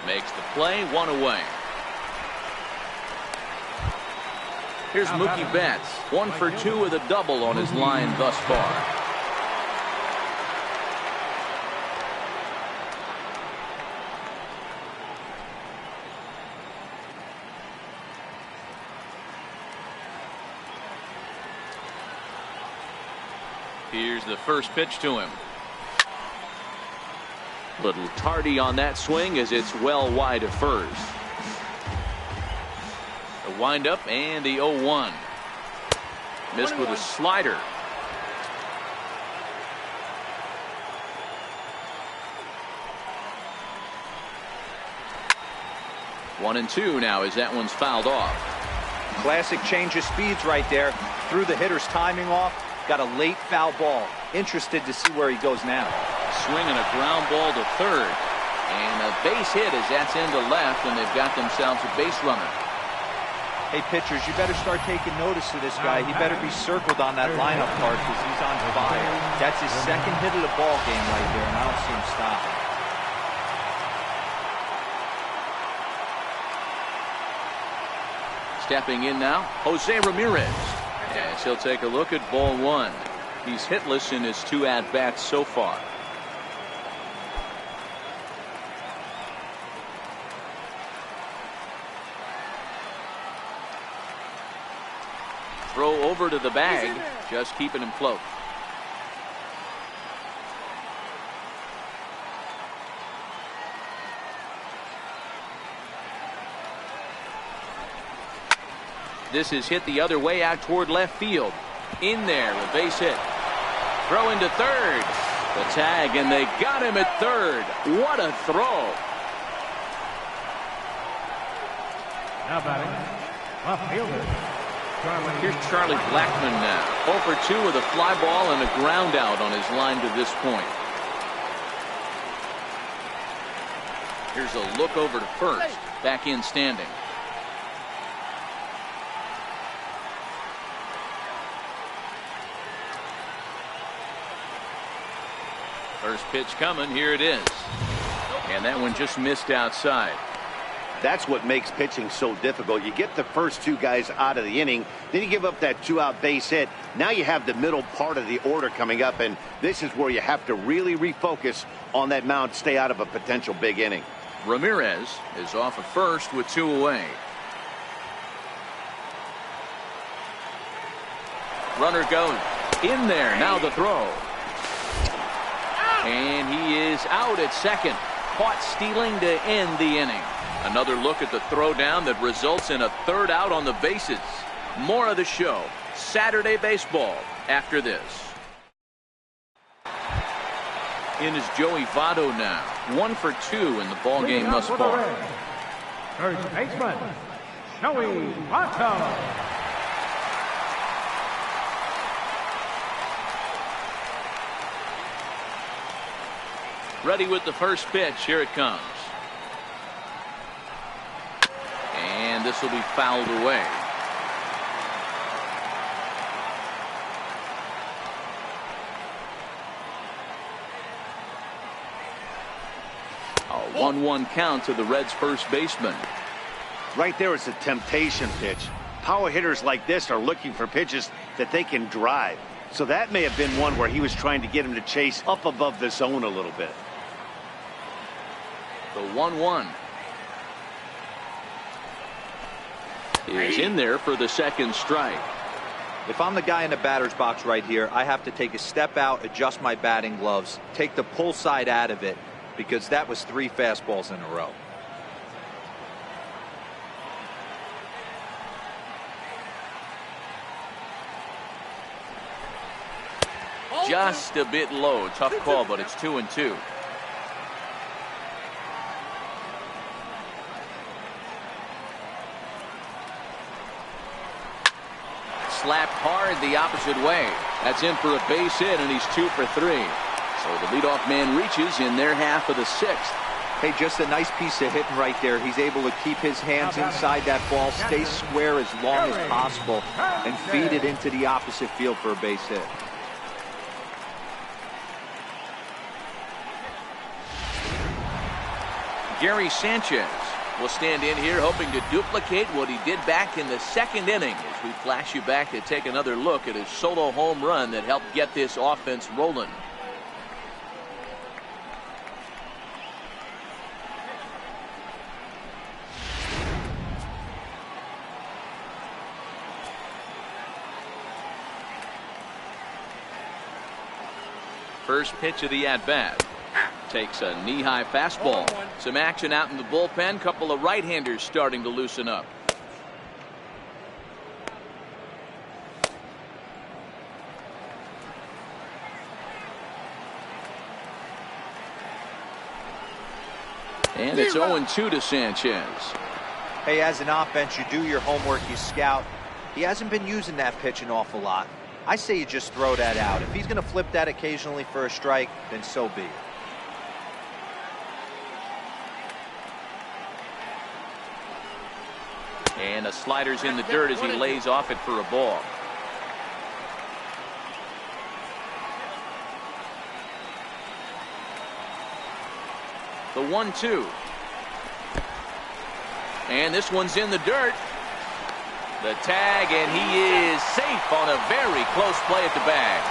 Makes the play. 1 away. Here's Mookie Betts. 1 for 2 with a double on his line thus far. Here's the first pitch to him. Little tardy on that swing as it's well wide of first. The windup and the 0-1. Missed with a slider. One and 2 now as that one's fouled off. Classic change of speeds right there. Threw the hitter's timing off. Got a late foul ball. Interested to see where he goes now. Swinging a ground ball to third. And a base hit as that's into left, and they've got themselves a base runner. Hey, pitchers, you better start taking notice of this guy. He better be circled on that lineup card because he's on fire. That's his 2nd hit of the ball game right there, and I don't see him stopping. Stepping in now, Jose Ramirez. As he'll take a look at ball 1. He's hitless in his 2 at-bats so far. Throw over to the bag, just keeping him close. This is hit the other way out toward left field. In there, a base hit. Throw into third. The tag, and they got him at third. What a throw. Now batting, left fielder. Here's Charlie Blackmon now. 0 for 2 with a fly ball and a ground out on his line to this point. Here's a look over to first. Back in standing. First pitch coming. Here it is. And that one just missed outside. That's what makes pitching so difficult. You get the first 2 guys out of the inning, then you give up that 2-out base hit. Now you have the middle part of the order coming up, and this is where you have to really refocus on that mound, stay out of a potential big inning. Ramirez is off of first with 2 away. Runner goes in there. Now the throw. And he is out at second. Caught stealing to end the inning. Another look at the throw down that results in a 3rd out on the bases. More of the show. Saturday baseball after this. in is Joey Votto now. 1 for 2 in the ball game thus far. First baseman, Joey Votto. Ready with the first pitch. Here it comes. And this will be fouled away. A 1-1 count to the Reds' first baseman. Right there, it's a temptation pitch. Power hitters like this are looking for pitches that they can drive. So that may have been one where he was trying to get him to chase up above the zone a little bit. The 1-1 is in there for the second strike. If I'm the guy in the batter's box right here, I have to take a step out, adjust my batting gloves, take the pull side out of it, because that was 3 fastballs in a row. Just a bit low. Tough call, but it's 2-2. Slapped hard the opposite way. That's in for a base hit, and he's 2 for 3. So the leadoff man reaches in their half of the 6th. Hey, just a nice piece of hitting right there. He's able to keep his hands inside that ball, stay square as long as possible, and feed it into the opposite field for a base hit. Gary Sanchez will stand in here hoping to duplicate what he did back in the 2nd inning as we flash you back to take another look at his solo home run that helped get this offense rolling. First pitch of the at-bat. Takes a knee-high fastball. Some action out in the bullpen. Couple of right-handers starting to loosen up. And it's 0-2 to Sanchez. Hey, as an offense, you do your homework, you scout. He hasn't been using that pitch an awful lot. I say you just throw that out. If he's going to flip that occasionally for a strike, then so be it. And the slider's in the dirt as he lays off it for a ball. The 1-2. And this one's in the dirt. The tag, and he is safe on a very close play at the bag.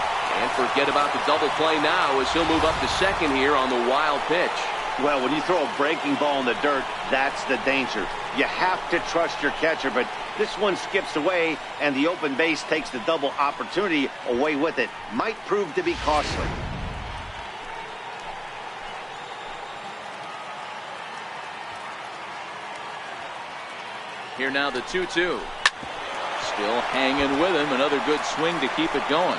And forget about the double play now as he'll move up to second here on the wild pitch. Well, when you throw a breaking ball in the dirt, that's the danger. You have to trust your catcher, but this one skips away, and the open base takes the double opportunity away with it. Might prove to be costly. Here now the 2-2. Still hanging with him. Another good swing to keep it going.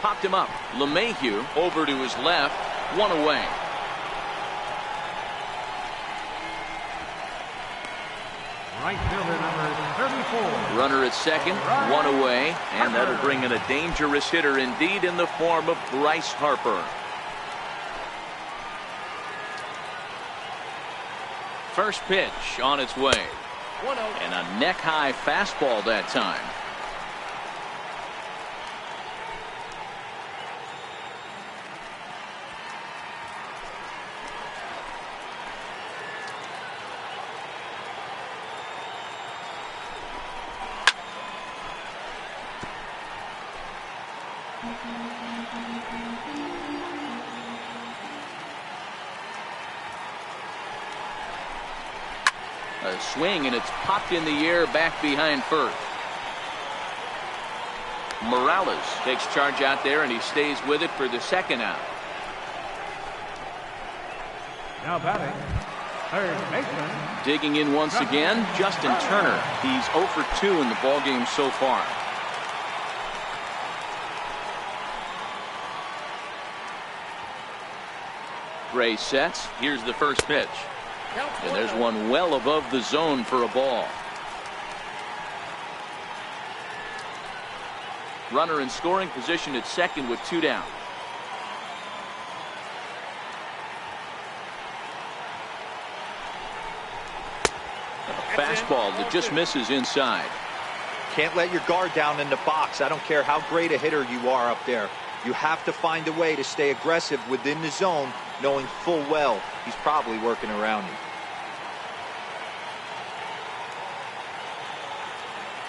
Popped him up. LeMahieu over to his left. 1 away. Right fielder number 34. Runner at second. 1 away. And that'll bring in a dangerous hitter indeed in the form of Bryce Harper. First pitch on its way. And a neck-high fastball that time. A swing, and it's popped in the air back behind first. Morales takes charge out there, and he stays with it for the second out. Now batting, Third baseman. Digging in once again, Justin Turner. He's 0 for 2 in the ballgame so far. Gray sets. Here's the first pitch. And there's one well above the zone for a ball. Runner in scoring position at second with 2 down. A fastball that just misses inside. Can't let your guard down in the box. I don't care how great a hitter you are up there. You have to find a way to stay aggressive within the zone, knowing full well he's probably working around you.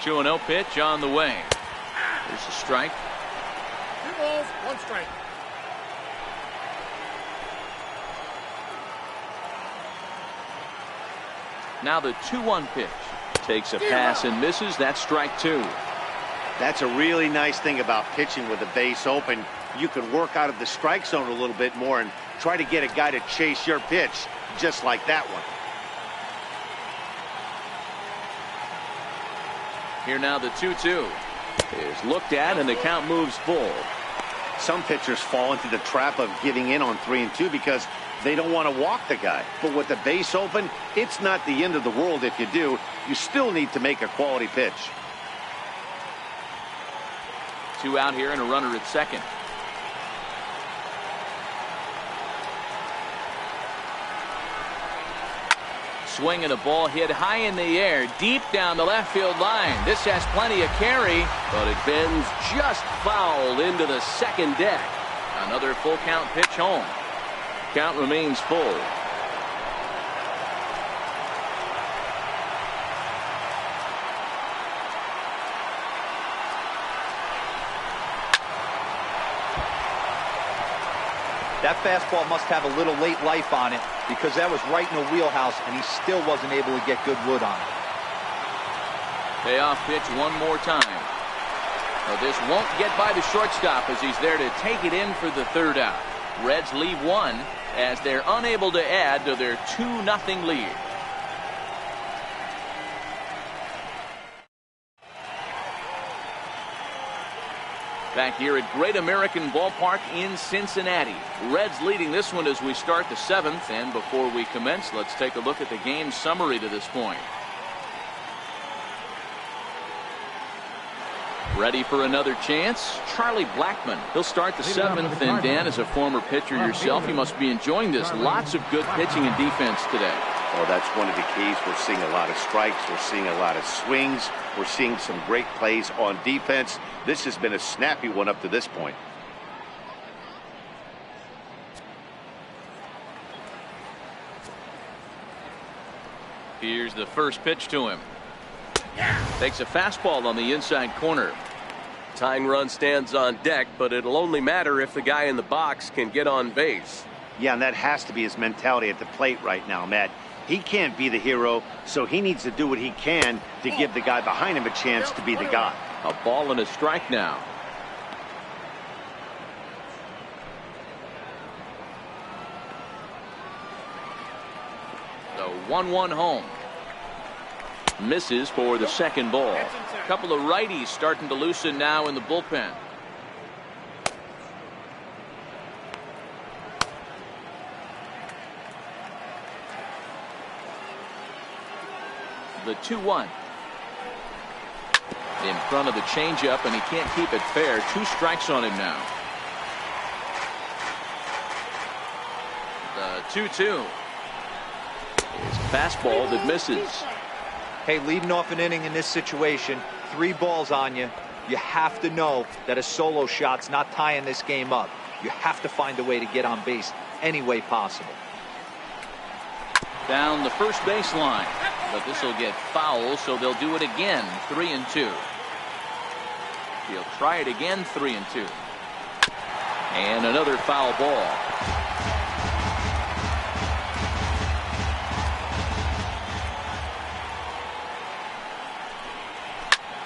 2-0 pitch on the way. There's a strike. 2 balls, 1 strike. Now the 2-1 pitch. Takes a pass and misses. That's strike 2. That's a really nice thing about pitching with the base open. You can work out of the strike zone a little bit more and try to get a guy to chase your pitch just like that one. Here now the 2-2 is looked at and the count moves full. Some pitchers fall into the trap of giving in on 3-2 because they don't want to walk the guy. But with the base open, it's not the end of the world if you do. You still need to make a quality pitch. 2 out here and a runner at second. Swing and a ball hit high in the air, deep down the left field line. This has plenty of carry, but it bends just foul into the second deck. Another full count pitch home. Count remains full. That fastball must have a little late life on it because that was right in the wheelhouse and he still wasn't able to get good wood on it. Payoff pitch one more time. Well, this won't get by the shortstop as he's there to take it in for the third out. Reds leave 1 as they're unable to add to their 2-0 lead. Back here at Great American Ballpark in Cincinnati. Reds leading this one as we start the 7th. And before we commence, let's take a look at the game summary to this point. Ready for another chance? Charlie Blackmon. He'll start the 7th. And Dan, as a former pitcher yourself, you must be enjoying this. Lots of good pitching and defense today. Oh, that's one of the keys. We're seeing a lot of strikes. We're seeing a lot of swings. We're seeing some great plays on defense. This has been a snappy one up to this point. Here's the first pitch to him. Takes a fastball on the inside corner. Tying run stands on deck, but it'll only matter if the guy in the box can get on base. Yeah, and that has to be his mentality at the plate right now, Matt. He can't be the hero, so he needs to do what he can to give the guy behind him a chance to be the guy. A ball and a strike now. The 1-1 home. Misses for the second ball. A couple of righties starting to loosen now in the bullpen. The 2-1. In front of the changeup, and he can't keep it fair. 2 strikes on him now. The 2-2. It's a fastball that misses. Hey, leading off an inning in this situation, 3 balls on you. You have to know that a solo shot's not tying this game up. You have to find a way to get on base any way possible. Down the first baseline, but this will get foul, so they'll do it again. 3-2. He'll try it again. 3-2. And another foul ball.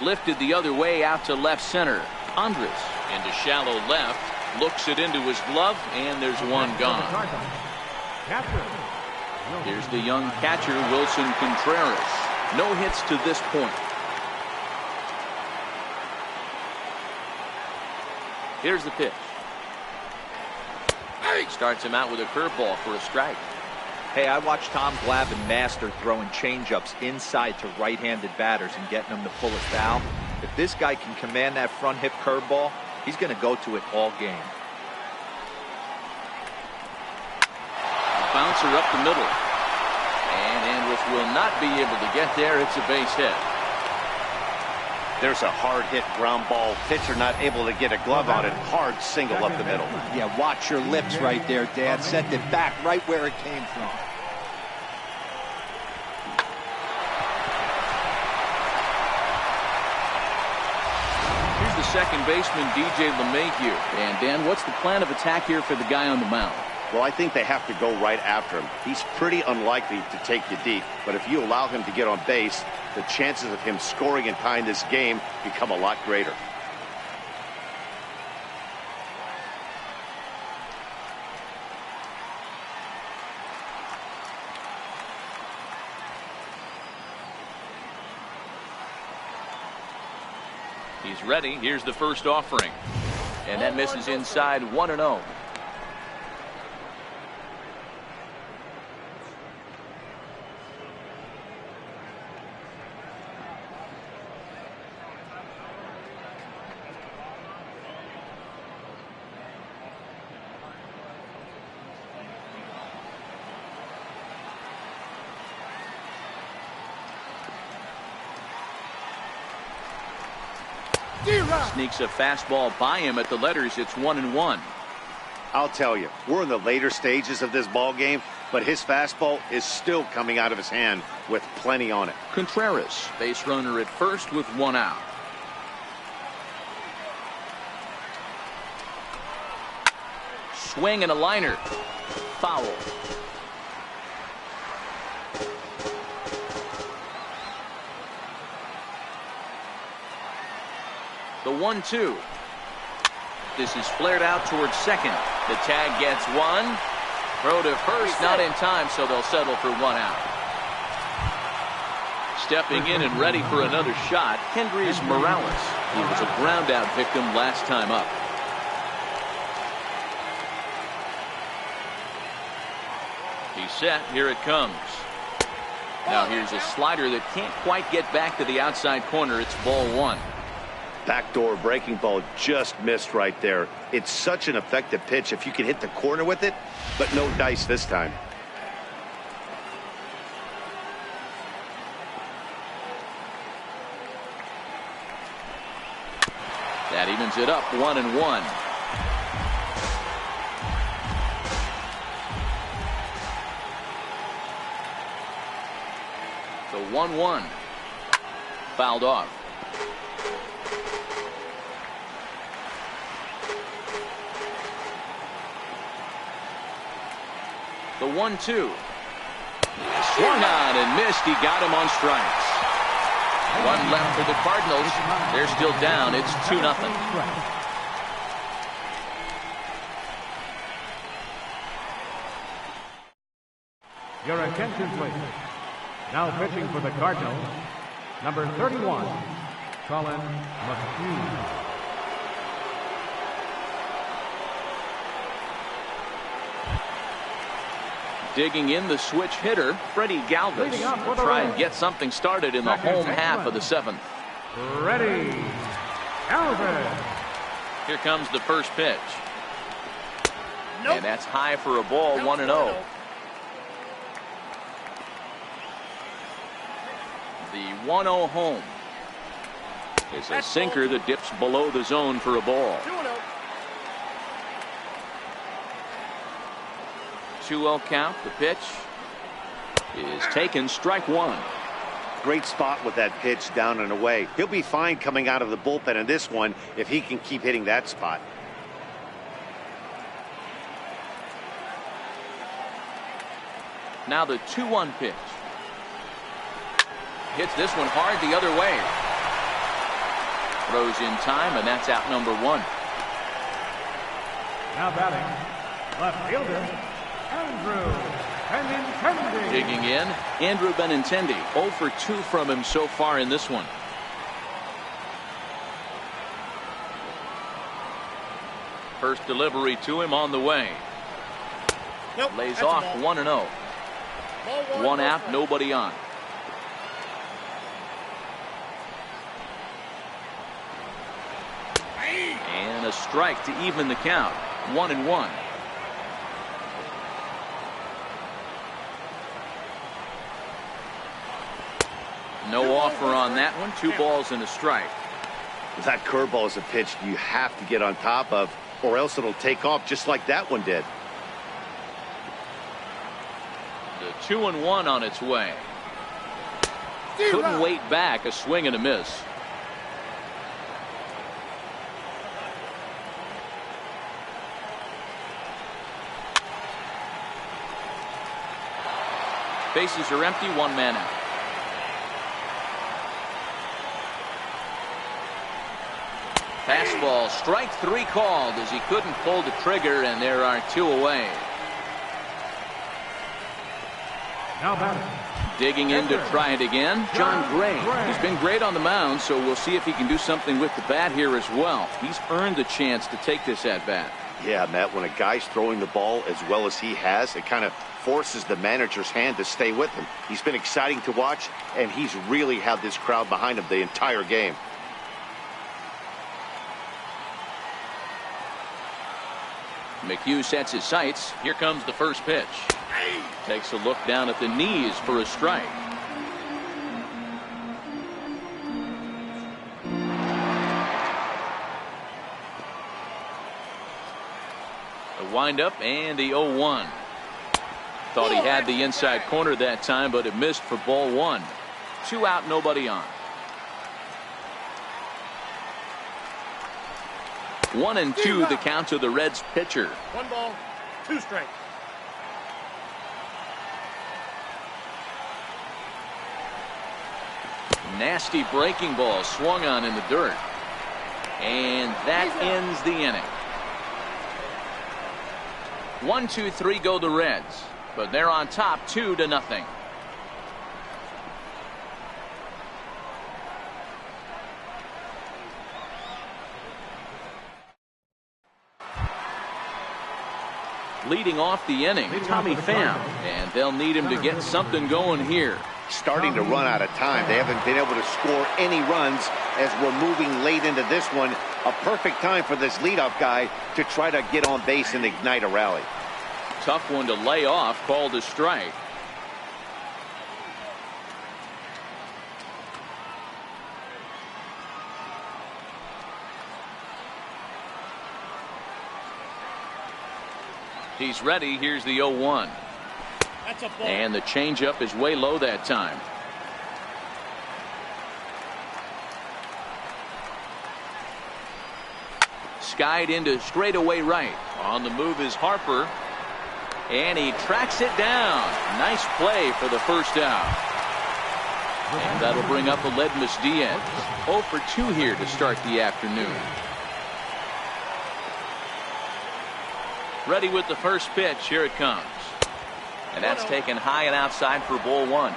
Lifted the other way out to left center. Andres into shallow left, looks it into his glove, and there's one gone. Here's the young catcher, Wilson Contreras. No hits to this point. Here's the pitch. Starts him out with a curveball for a strike. Hey, I watched Tom Glavine master throwing changeups inside to right-handed batters and getting them to pull it foul. If this guy can command that front hip curveball, he's going to go to it all game. Bouncer up the middle. And Andrus will not be able to get there. It's a base hit. There's a hard hit ground ball. Pitcher not able to get a glove on it. Hard single up the middle. Yeah, watch your lips right there, Dad. Sent it back right where it came from. Here's the second baseman, DJ LeMahieu. And Dan, what's the plan of attack here for the guy on the mound? Well, I think they have to go right after him. He's pretty unlikely to take you deep. But if you allow him to get on base, the chances of him scoring and tying this game become a lot greater. He's ready. Here's the first offering. And that misses inside 1-0. Sneaks a fastball by him at the letters. It's 1-1. I'll tell you, we're in the later stages of this ball game, but his fastball is still coming out of his hand with plenty on it. Contreras, base runner at first with one out. Swing and a liner. Foul. The 1-2. This is flared out towards second. The tag gets one. Throw to first, not in time, so they'll settle for one out. Stepping in and ready for another shot, Hendrys Morales. He was a ground out victim last time up. He's set. Here it comes. Now here's a slider that can't quite get back to the outside corner. It's ball one. Backdoor breaking ball just missed right there. It's such an effective pitch if you can hit the corner with it, but no dice this time. That evens it up 1-1. The 1-1. Fouled off. The 1-2. Swung on and missed. He got him on strikes. One left for the Cardinals. They're still down. It's 2-0. Your attention, please. Now pitching for the Cardinals, number 31, Colin McHugh. Digging in the switch hitter, Freddie Galvis, will try and get something started in the home half of the seventh. Ready, Galvis. Here comes the first pitch. Nope. And that's high for a ball, 1-0. The 1-0 home is a sinker that dips below the zone for a ball. 2-0 count. The pitch is taken. Strike one. Great spot with that pitch down and away. He'll be fine coming out of the bullpen in this one if he can keep hitting that spot. Now the 2-1 pitch. Hits this one hard the other way. Throws in time, and that's out number one. Now batting, left fielder, Andrew. Benintendi. Digging in, Andrew Benintendi. 0 for 2 from him so far in this one. First delivery to him on the way. Nope, Lays that's a off ball. 1-0. Ball One out, strike. nobody on. And a strike to even the count. 1-1. No offer on that one. 2 balls and a strike. That curveball is a pitch you have to get on top of, or else it'll take off just like that one did. The 2-1 on its way. Couldn't wait back. A swing and a miss. Bases are empty. 1 man out. Fastball, strike 3 called as he couldn't pull the trigger, and there are 2 away. Now batting. Digging in to try it again, John Gray. He's been great on the mound, so we'll see if he can do something with the bat here as well. He's earned the chance to take this at bat. Yeah, Matt, when a guy's throwing the ball as well as he has, it kind of forces the manager's hand to stay with him. He's been exciting to watch, and he's really had this crowd behind him the entire game. McHugh sets his sights. Here comes the first pitch. Takes a look down at the knees for a strike. The windup and the 0-1. Thought he had the inside corner that time, but it missed for ball 1. 2 out, nobody on. 1-2 the count to the Reds pitcher. 1 ball, 2 strikes. Nasty breaking ball swung on in the dirt. And that ends the inning. 1, 2, 3 go the Reds, but they're on top 2-0. Leading off the inning, Tommy Pham, and they'll need him to get something going here. Starting to run out of time. They haven't been able to score any runs as we're moving late into this one. A perfect time for this leadoff guy to try to get on base and ignite a rally. Tough one to lay off, called a strike. He's ready. Here's the 0-1. That's a ball. And the changeup is way low that time. Skied into straightaway right. On the move is Harper. And he tracks it down. Nice play for the first out. And that'll bring up Aledmus Diaz. 0 for 2 here to start the afternoon. Ready with the first pitch. Here it comes. And that's taken high and outside for ball 1.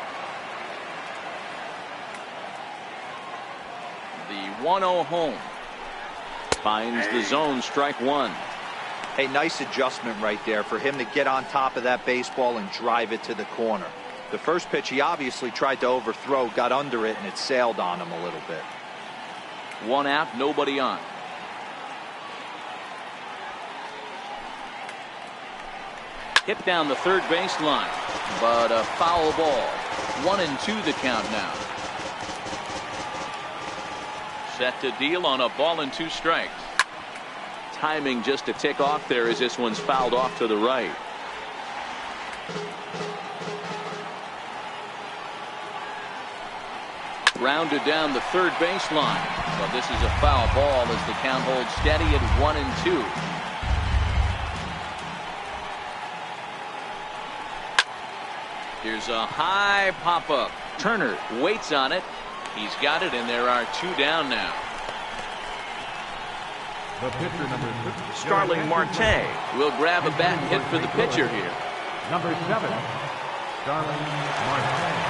The 1-0 home. Finds the zone, strike 1. Hey, nice adjustment right there for him to get on top of that baseball and drive it to the corner. The first pitch he obviously tried to overthrow, got under it, and it sailed on him a little bit. 1 out, nobody on. Hit down the third baseline, but a foul ball. 1-2 the count now. Set to deal on a ball and 2 strikes. Timing just a tick off there as this one's fouled off to the right. Grounded down the third baseline. Well, this is a foul ball as the count holds steady at 1-2. Here's a high pop-up. Turner waits on it. He's got it, and there are 2 down now. The pitcher, number 6. Starling Marte will grab a bat and hit for the pitcher here. Number 7. Starling Martinez.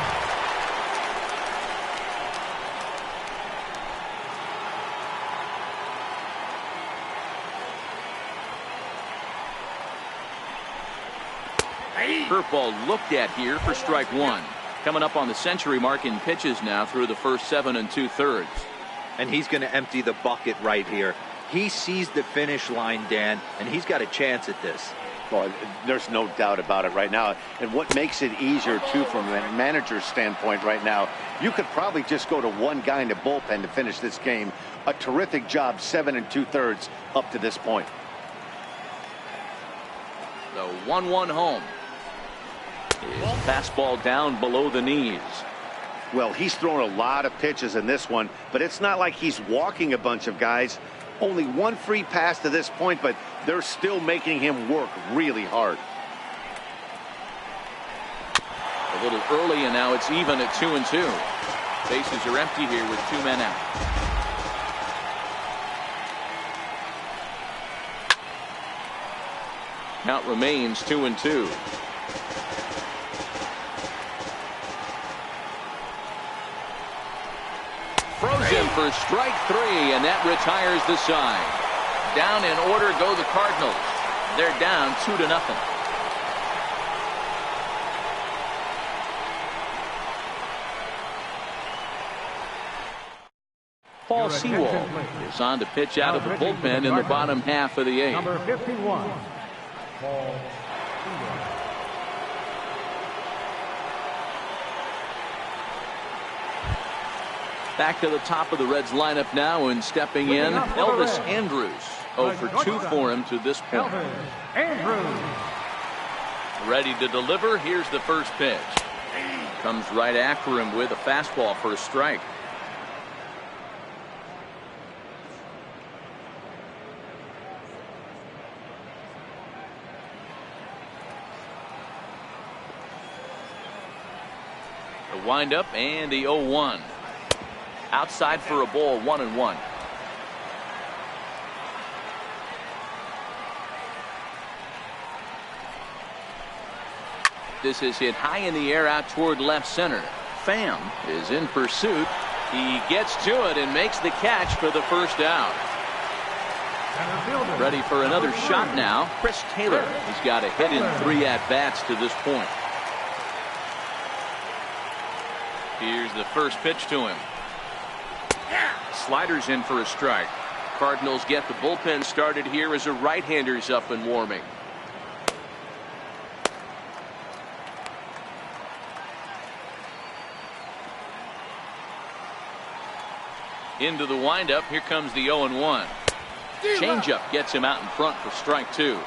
Curveball looked at here for strike one. Coming up on the century mark in pitches now through the first 7 2/3. And he's going to empty the bucket right here. He sees the finish line, Dan, and he's got a chance at this. Well, there's no doubt about it right now. And what makes it easier, too, from a manager's standpoint right now, you could probably just go to one guy in the bullpen to finish this game. A terrific job, 7 2/3 up to this point. The 1-1 home. His fastball down below the knees. Well, he's thrown a lot of pitches in this one, but it's not like he's walking a bunch of guys. Only one free pass to this point, but they're still making him work really hard. A little early, and now it's even at 2-2. Bases are empty here with 2 men out. Count remains 2-2. Frozen for strike 3, and that retires the side. Down in order go the Cardinals. They're down 2-0. Paul Sewald is on to pitch out of the bullpen in the bottom half of the 8th. Number 51, Paul Sewald. Back to the top of the Reds lineup now, and stepping in, Elvis Andrus. 0 for 2 for him to this point. Andrews. Ready to deliver. Here's the first pitch. Comes right after him with a fastball for a strike. The windup and the 0-1. Outside for a ball, 1-1. This is hit high in the air out toward left center. Pham is in pursuit. He gets to it and makes the catch for the first out. Ready for another shot now. Chris Taylor. He's got a hit in 3 at-bats to this point. Here's the first pitch to him. Sliders in for a strike. Cardinals get the bullpen started here as a right-hander's up and warming. Into the windup. Here comes the 0-1. Changeup gets him out in front for strike 2.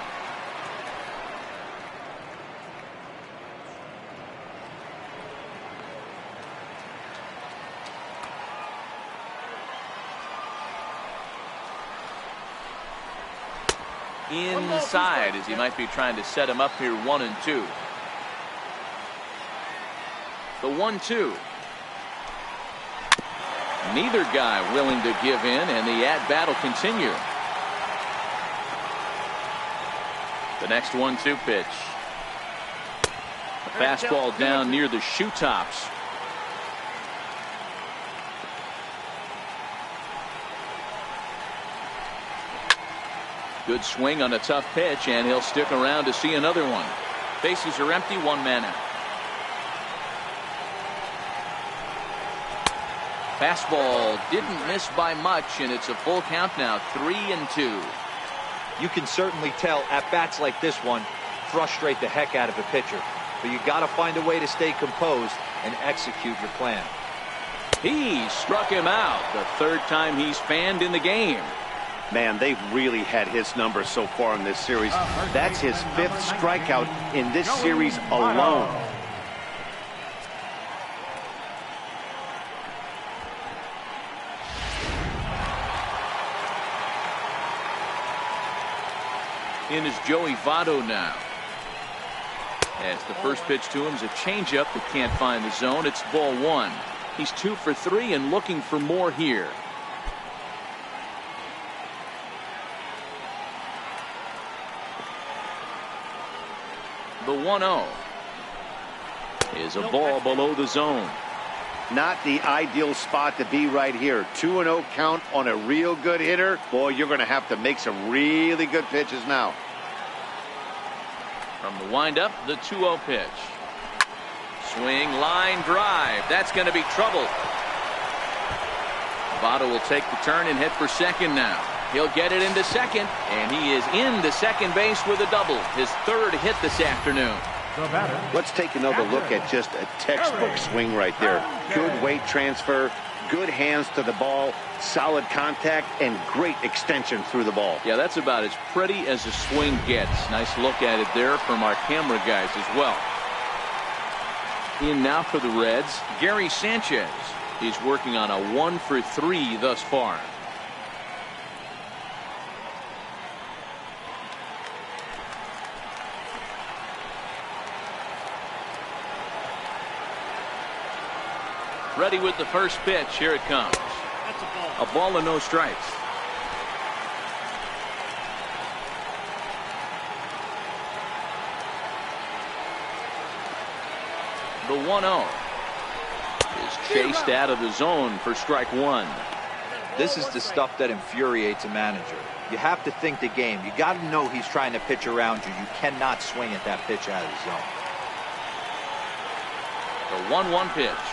Inside, as he might be trying to set him up here. 1-2. The 1-2. Neither guy willing to give in, and the at-bat will continue. The next 1-2 pitch. A fastball down near the shoe tops. Good swing on a tough pitch, and he'll stick around to see another one. Bases are empty, 1 man out. Fastball didn't miss by much, and it's a full count now, 3-2. You can certainly tell at bats like this one frustrate the heck out of a pitcher, but you got to find a way to stay composed and execute your plan. He struck him out, the 3rd time he's fanned in the game. Man, they've really had his number so far in this series. That's his 5th strikeout in this series alone. In is Joey Votto now. As the first pitch to him is a changeup that can't find the zone. It's ball 1. He's 2 for 3 and looking for more here. The 1-0. is a ball below the zone. Not the ideal spot to be right here. 2-0 count on a real good hitter. Boy, you're going to have to make some really good pitches now. From the windup, the 2-0 pitch. Swing, line drive. That's going to be trouble. Votto will take the turn and hit for second now. He'll get it into second, and he is into second base with a double. His third hit this afternoon. Let's take another look at just a textbook swing right there. Good weight transfer, good hands to the ball, solid contact, and great extension through the ball. Yeah, that's about as pretty as a swing gets. Nice look at it there from our camera guys as well. In now for the Reds, Gary Sanchez. He's working on a 1-for-3 thus far. Ready with the first pitch. Here it comes. That's a ball. A ball and no strikes. The 1-0 is chased out of the zone for strike one. This is the stuff that infuriates a manager. You have to think the game. You got to know he's trying to pitch around you. You cannot swing at that pitch out of the zone. The 1-1 pitch.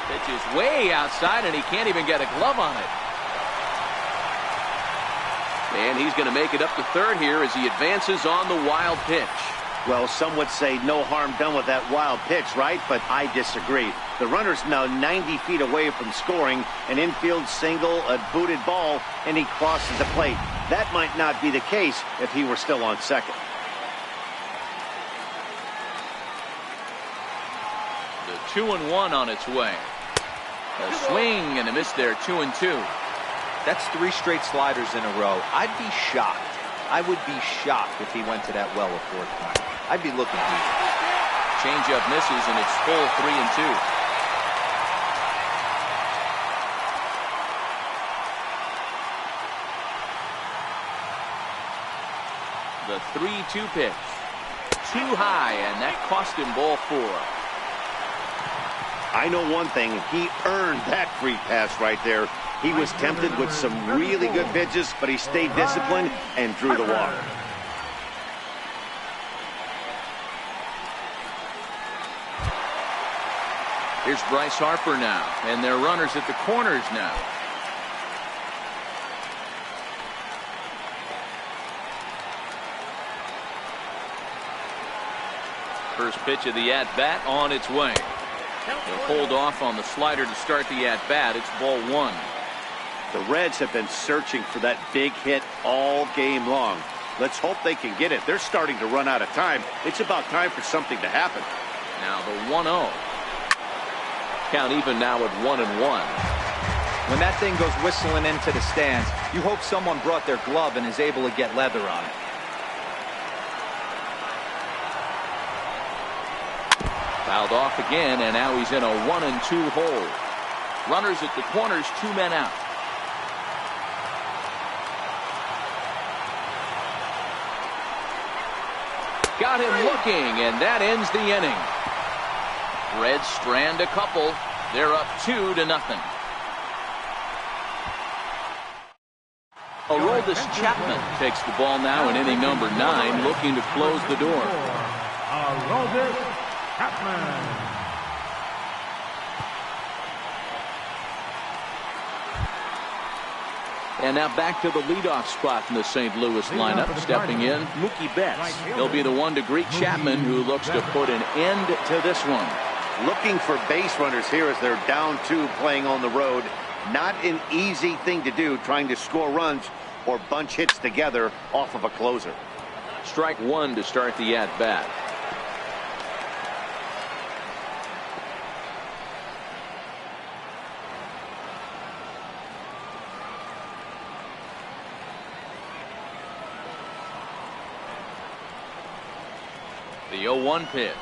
Pitch is way outside, and he can't even get a glove on it. And he's going to make it up to third here as he advances on the wild pitch. Well, some would say no harm done with that wild pitch, right? But I disagree. The runner's now 90 feet away from scoring, an infield single, a booted ball, and he crosses the plate. That might not be the case if he were still on second. The 2-1 on its way. A swing and a miss there, 2-2. That's 3 straight sliders in a row. I'd be shocked. I would be shocked if he went to that well a fourth time. I'd be looking deep. Changeup misses, and it's full 3-2. The 3-2 pitch. Too high, and that cost him ball 4. I know one thing. He earned that free pass right there. He was tempted with some really good pitches, but he stayed disciplined and drew the walk. Here's Bryce Harper now, and their runners at the corners now. First pitch of the at-bat on its way. He'll hold off on the slider to start the at-bat. It's ball 1. The Reds have been searching for that big hit all game long. Let's hope they can get it. They're starting to run out of time. It's about time for something to happen. Now the 1-0. Count even now at 1-1. When that thing goes whistling into the stands, you hope someone brought their glove and is able to get leather on it. Fouled off again, and now he's in a 1-2 hole. Runners at the corners, 2 men out. Got him looking, and that ends the inning. Reds strand a couple. They're up 2-0. Aroldis Chapman takes the ball now in inning number 9, looking to close the door. Aroldis Chapman. And now back to the leadoff spot in the St. Louis lineup. Stepping in, Mookie Betts. He'll be the one to greet Chapman, who looks to put an end to this one. Looking for base runners here as they're down 2 playing on the road. Not an easy thing to do, trying to score runs or bunch hits together off of a closer. Strike 1 to start the at-bat. The 0-1 pitch.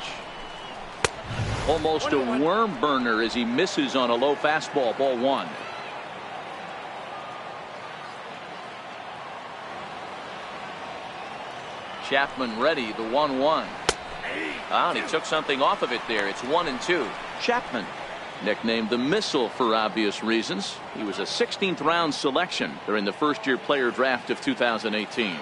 Almost a worm burner as he misses on a low fastball. Ball 1. Chapman ready. The 1-1. And he took something off of it there. It's 1-2. Chapman, nicknamed the Missile for obvious reasons. He was a 16th round selection during the first-year player draft of 2018.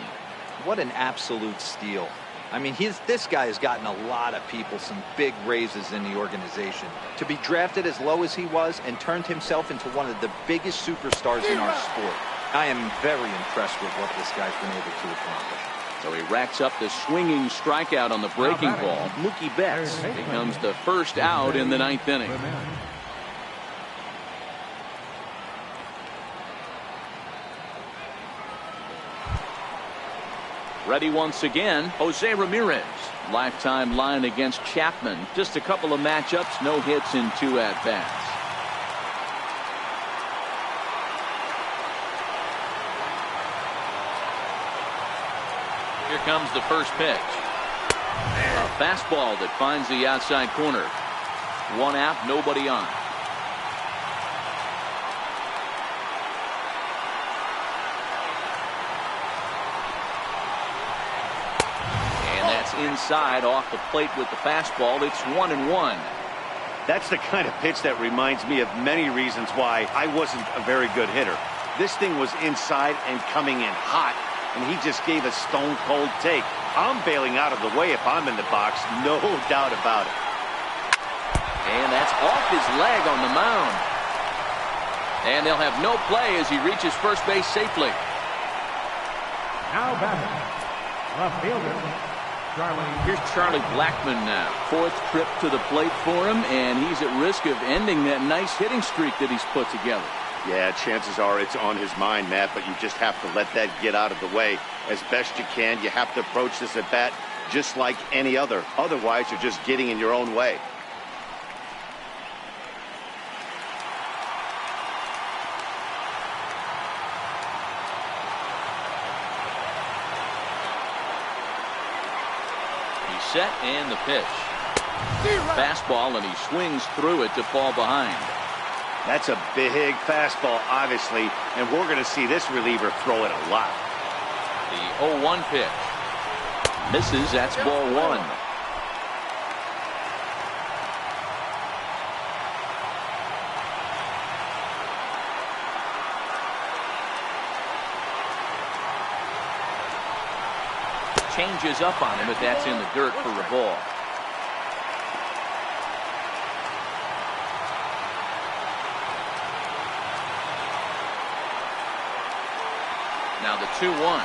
What an absolute steal. I mean, this guy has gotten a lot of people some big raises in the organization. To be drafted as low as he was and turned himself into one of the biggest superstars in our sport. I am very impressed with what this guy's been able to accomplish. So he racks up the swinging strikeout on the breaking ball. Mookie Betts becomes the first out in the 9th inning. Ready once again, Jose Ramirez. Lifetime line against Chapman. Just a couple of matchups, no hits in 2 at-bats. Here comes the first pitch. A fastball that finds the outside corner. 1 out, nobody on. Inside off the plate with the fastball. It's 1-1. That's the kind of pitch that reminds me of many reasons why I wasn't a very good hitter. This thing was inside and coming in hot, and he just gave a stone cold take. I'm bailing out of the way if I'm in the box, no doubt about it. And that's off his leg on the mound. And they'll have no play as he reaches first base safely. Now batting, left fielder. Here's Charlie Blackmon now. 4th trip to the plate for him, and he's at risk of ending that nice hitting streak that he's put together. Yeah, chances are it's on his mind, Matt, but you just have to let that get out of the way as best you can. You have to approach this at bat just like any other. Otherwise, you're just getting in your own way. Set and the pitch. Fastball, and he swings through it to fall behind. That's a big fastball, obviously, and we're going to see this reliever throw it a lot. The 0-1 pitch. Misses. That's ball 1. Changes up on him, but that's in the dirt for a ball. Now the 2-1.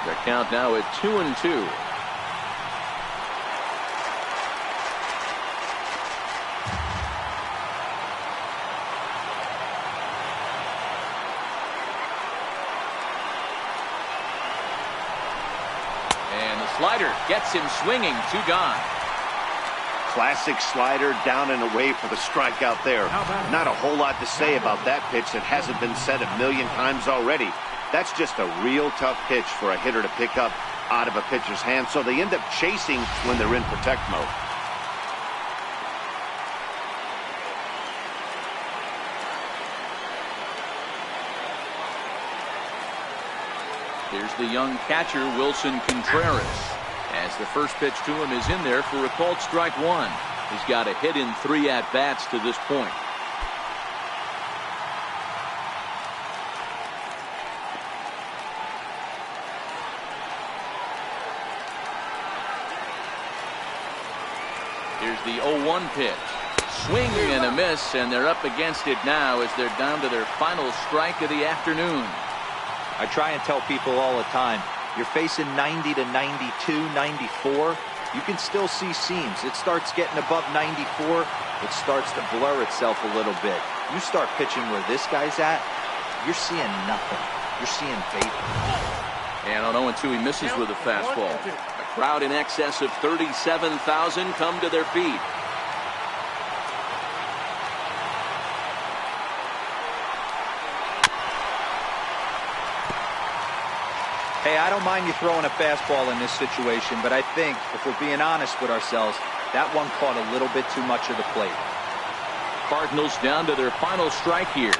The count now at 2-2. Slider gets him swinging. 2 gone. Classic slider down and away for the strikeout there. Not a whole lot to say about that pitch that hasn't been said a million times already. That's just a real tough pitch for a hitter to pick up out of a pitcher's hand, so they end up chasing when they're in protect mode. Here's the young catcher, Wilson Contreras, as the first pitch to him is in there for a called strike 1. He's got a hit in 3 at-bats to this point. Here's the 0-1 pitch. Swing and a miss, and they're up against it now as they're down to their final strike of the afternoon. I try and tell people all the time, you're facing 90 to 92, 94. You can still see seams. It starts getting above 94. It starts to blur itself a little bit. You start pitching where this guy's at, you're seeing nothing. You're seeing vapor. And on 0-2, he misses with a fastball. A crowd in excess of 37,000 come to their feet. Hey, I don't mind you throwing a fastball in this situation, but I think, if we're being honest with ourselves, that one caught a little bit too much of the plate. Cardinals down to their final strike here.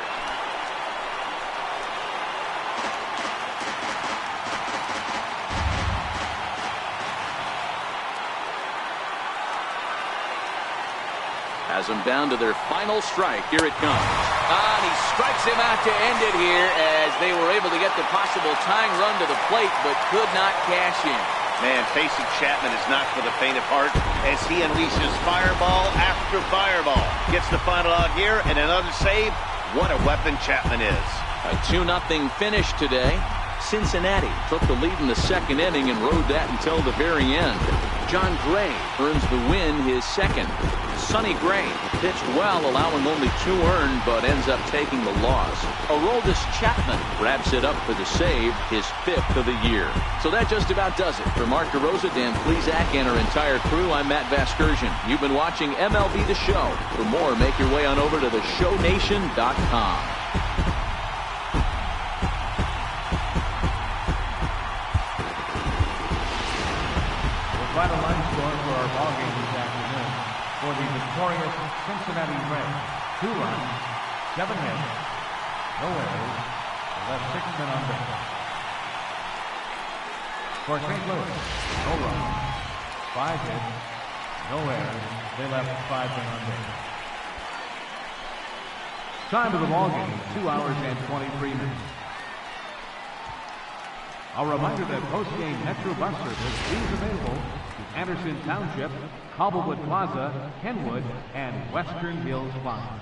Has them down to their final strike. Here it comes. And he strikes him out to end it here as they were able to get the possible tying run to the plate but could not cash in. Man, facing Chapman is not for the faint of heart as he unleashes fireball after fireball. Gets the final out here and another save. What a weapon Chapman is. A 2-0 finish today. Cincinnati took the lead in the second inning and rode that until the very end. John Gray earns the win, his second. Sonny Gray pitched well, allowing only 2 earned, but ends up taking the loss. Aroldis Chapman wraps it up for the save, his 5th of the year. So that just about does it. For Mark DeRosa, Dan Plesac, and our entire crew, I'm Matt Vasgersian. You've been watching MLB The Show. For more, make your way on over to theshownation.com. Final line score for our ballgame this afternoon. For the victorious Cincinnati Reds, 2 runs, 7 hits, no errors, left 6 men on base. For St. Louis, no runs, 5 hits, no errors, they left 5 men on base. Time of the ballgame, 2 hours and 23 minutes. A reminder that post-game Metro bus service is available to Anderson Township, Cobblewood Plaza, Kenwood, and Western Hills Plaza.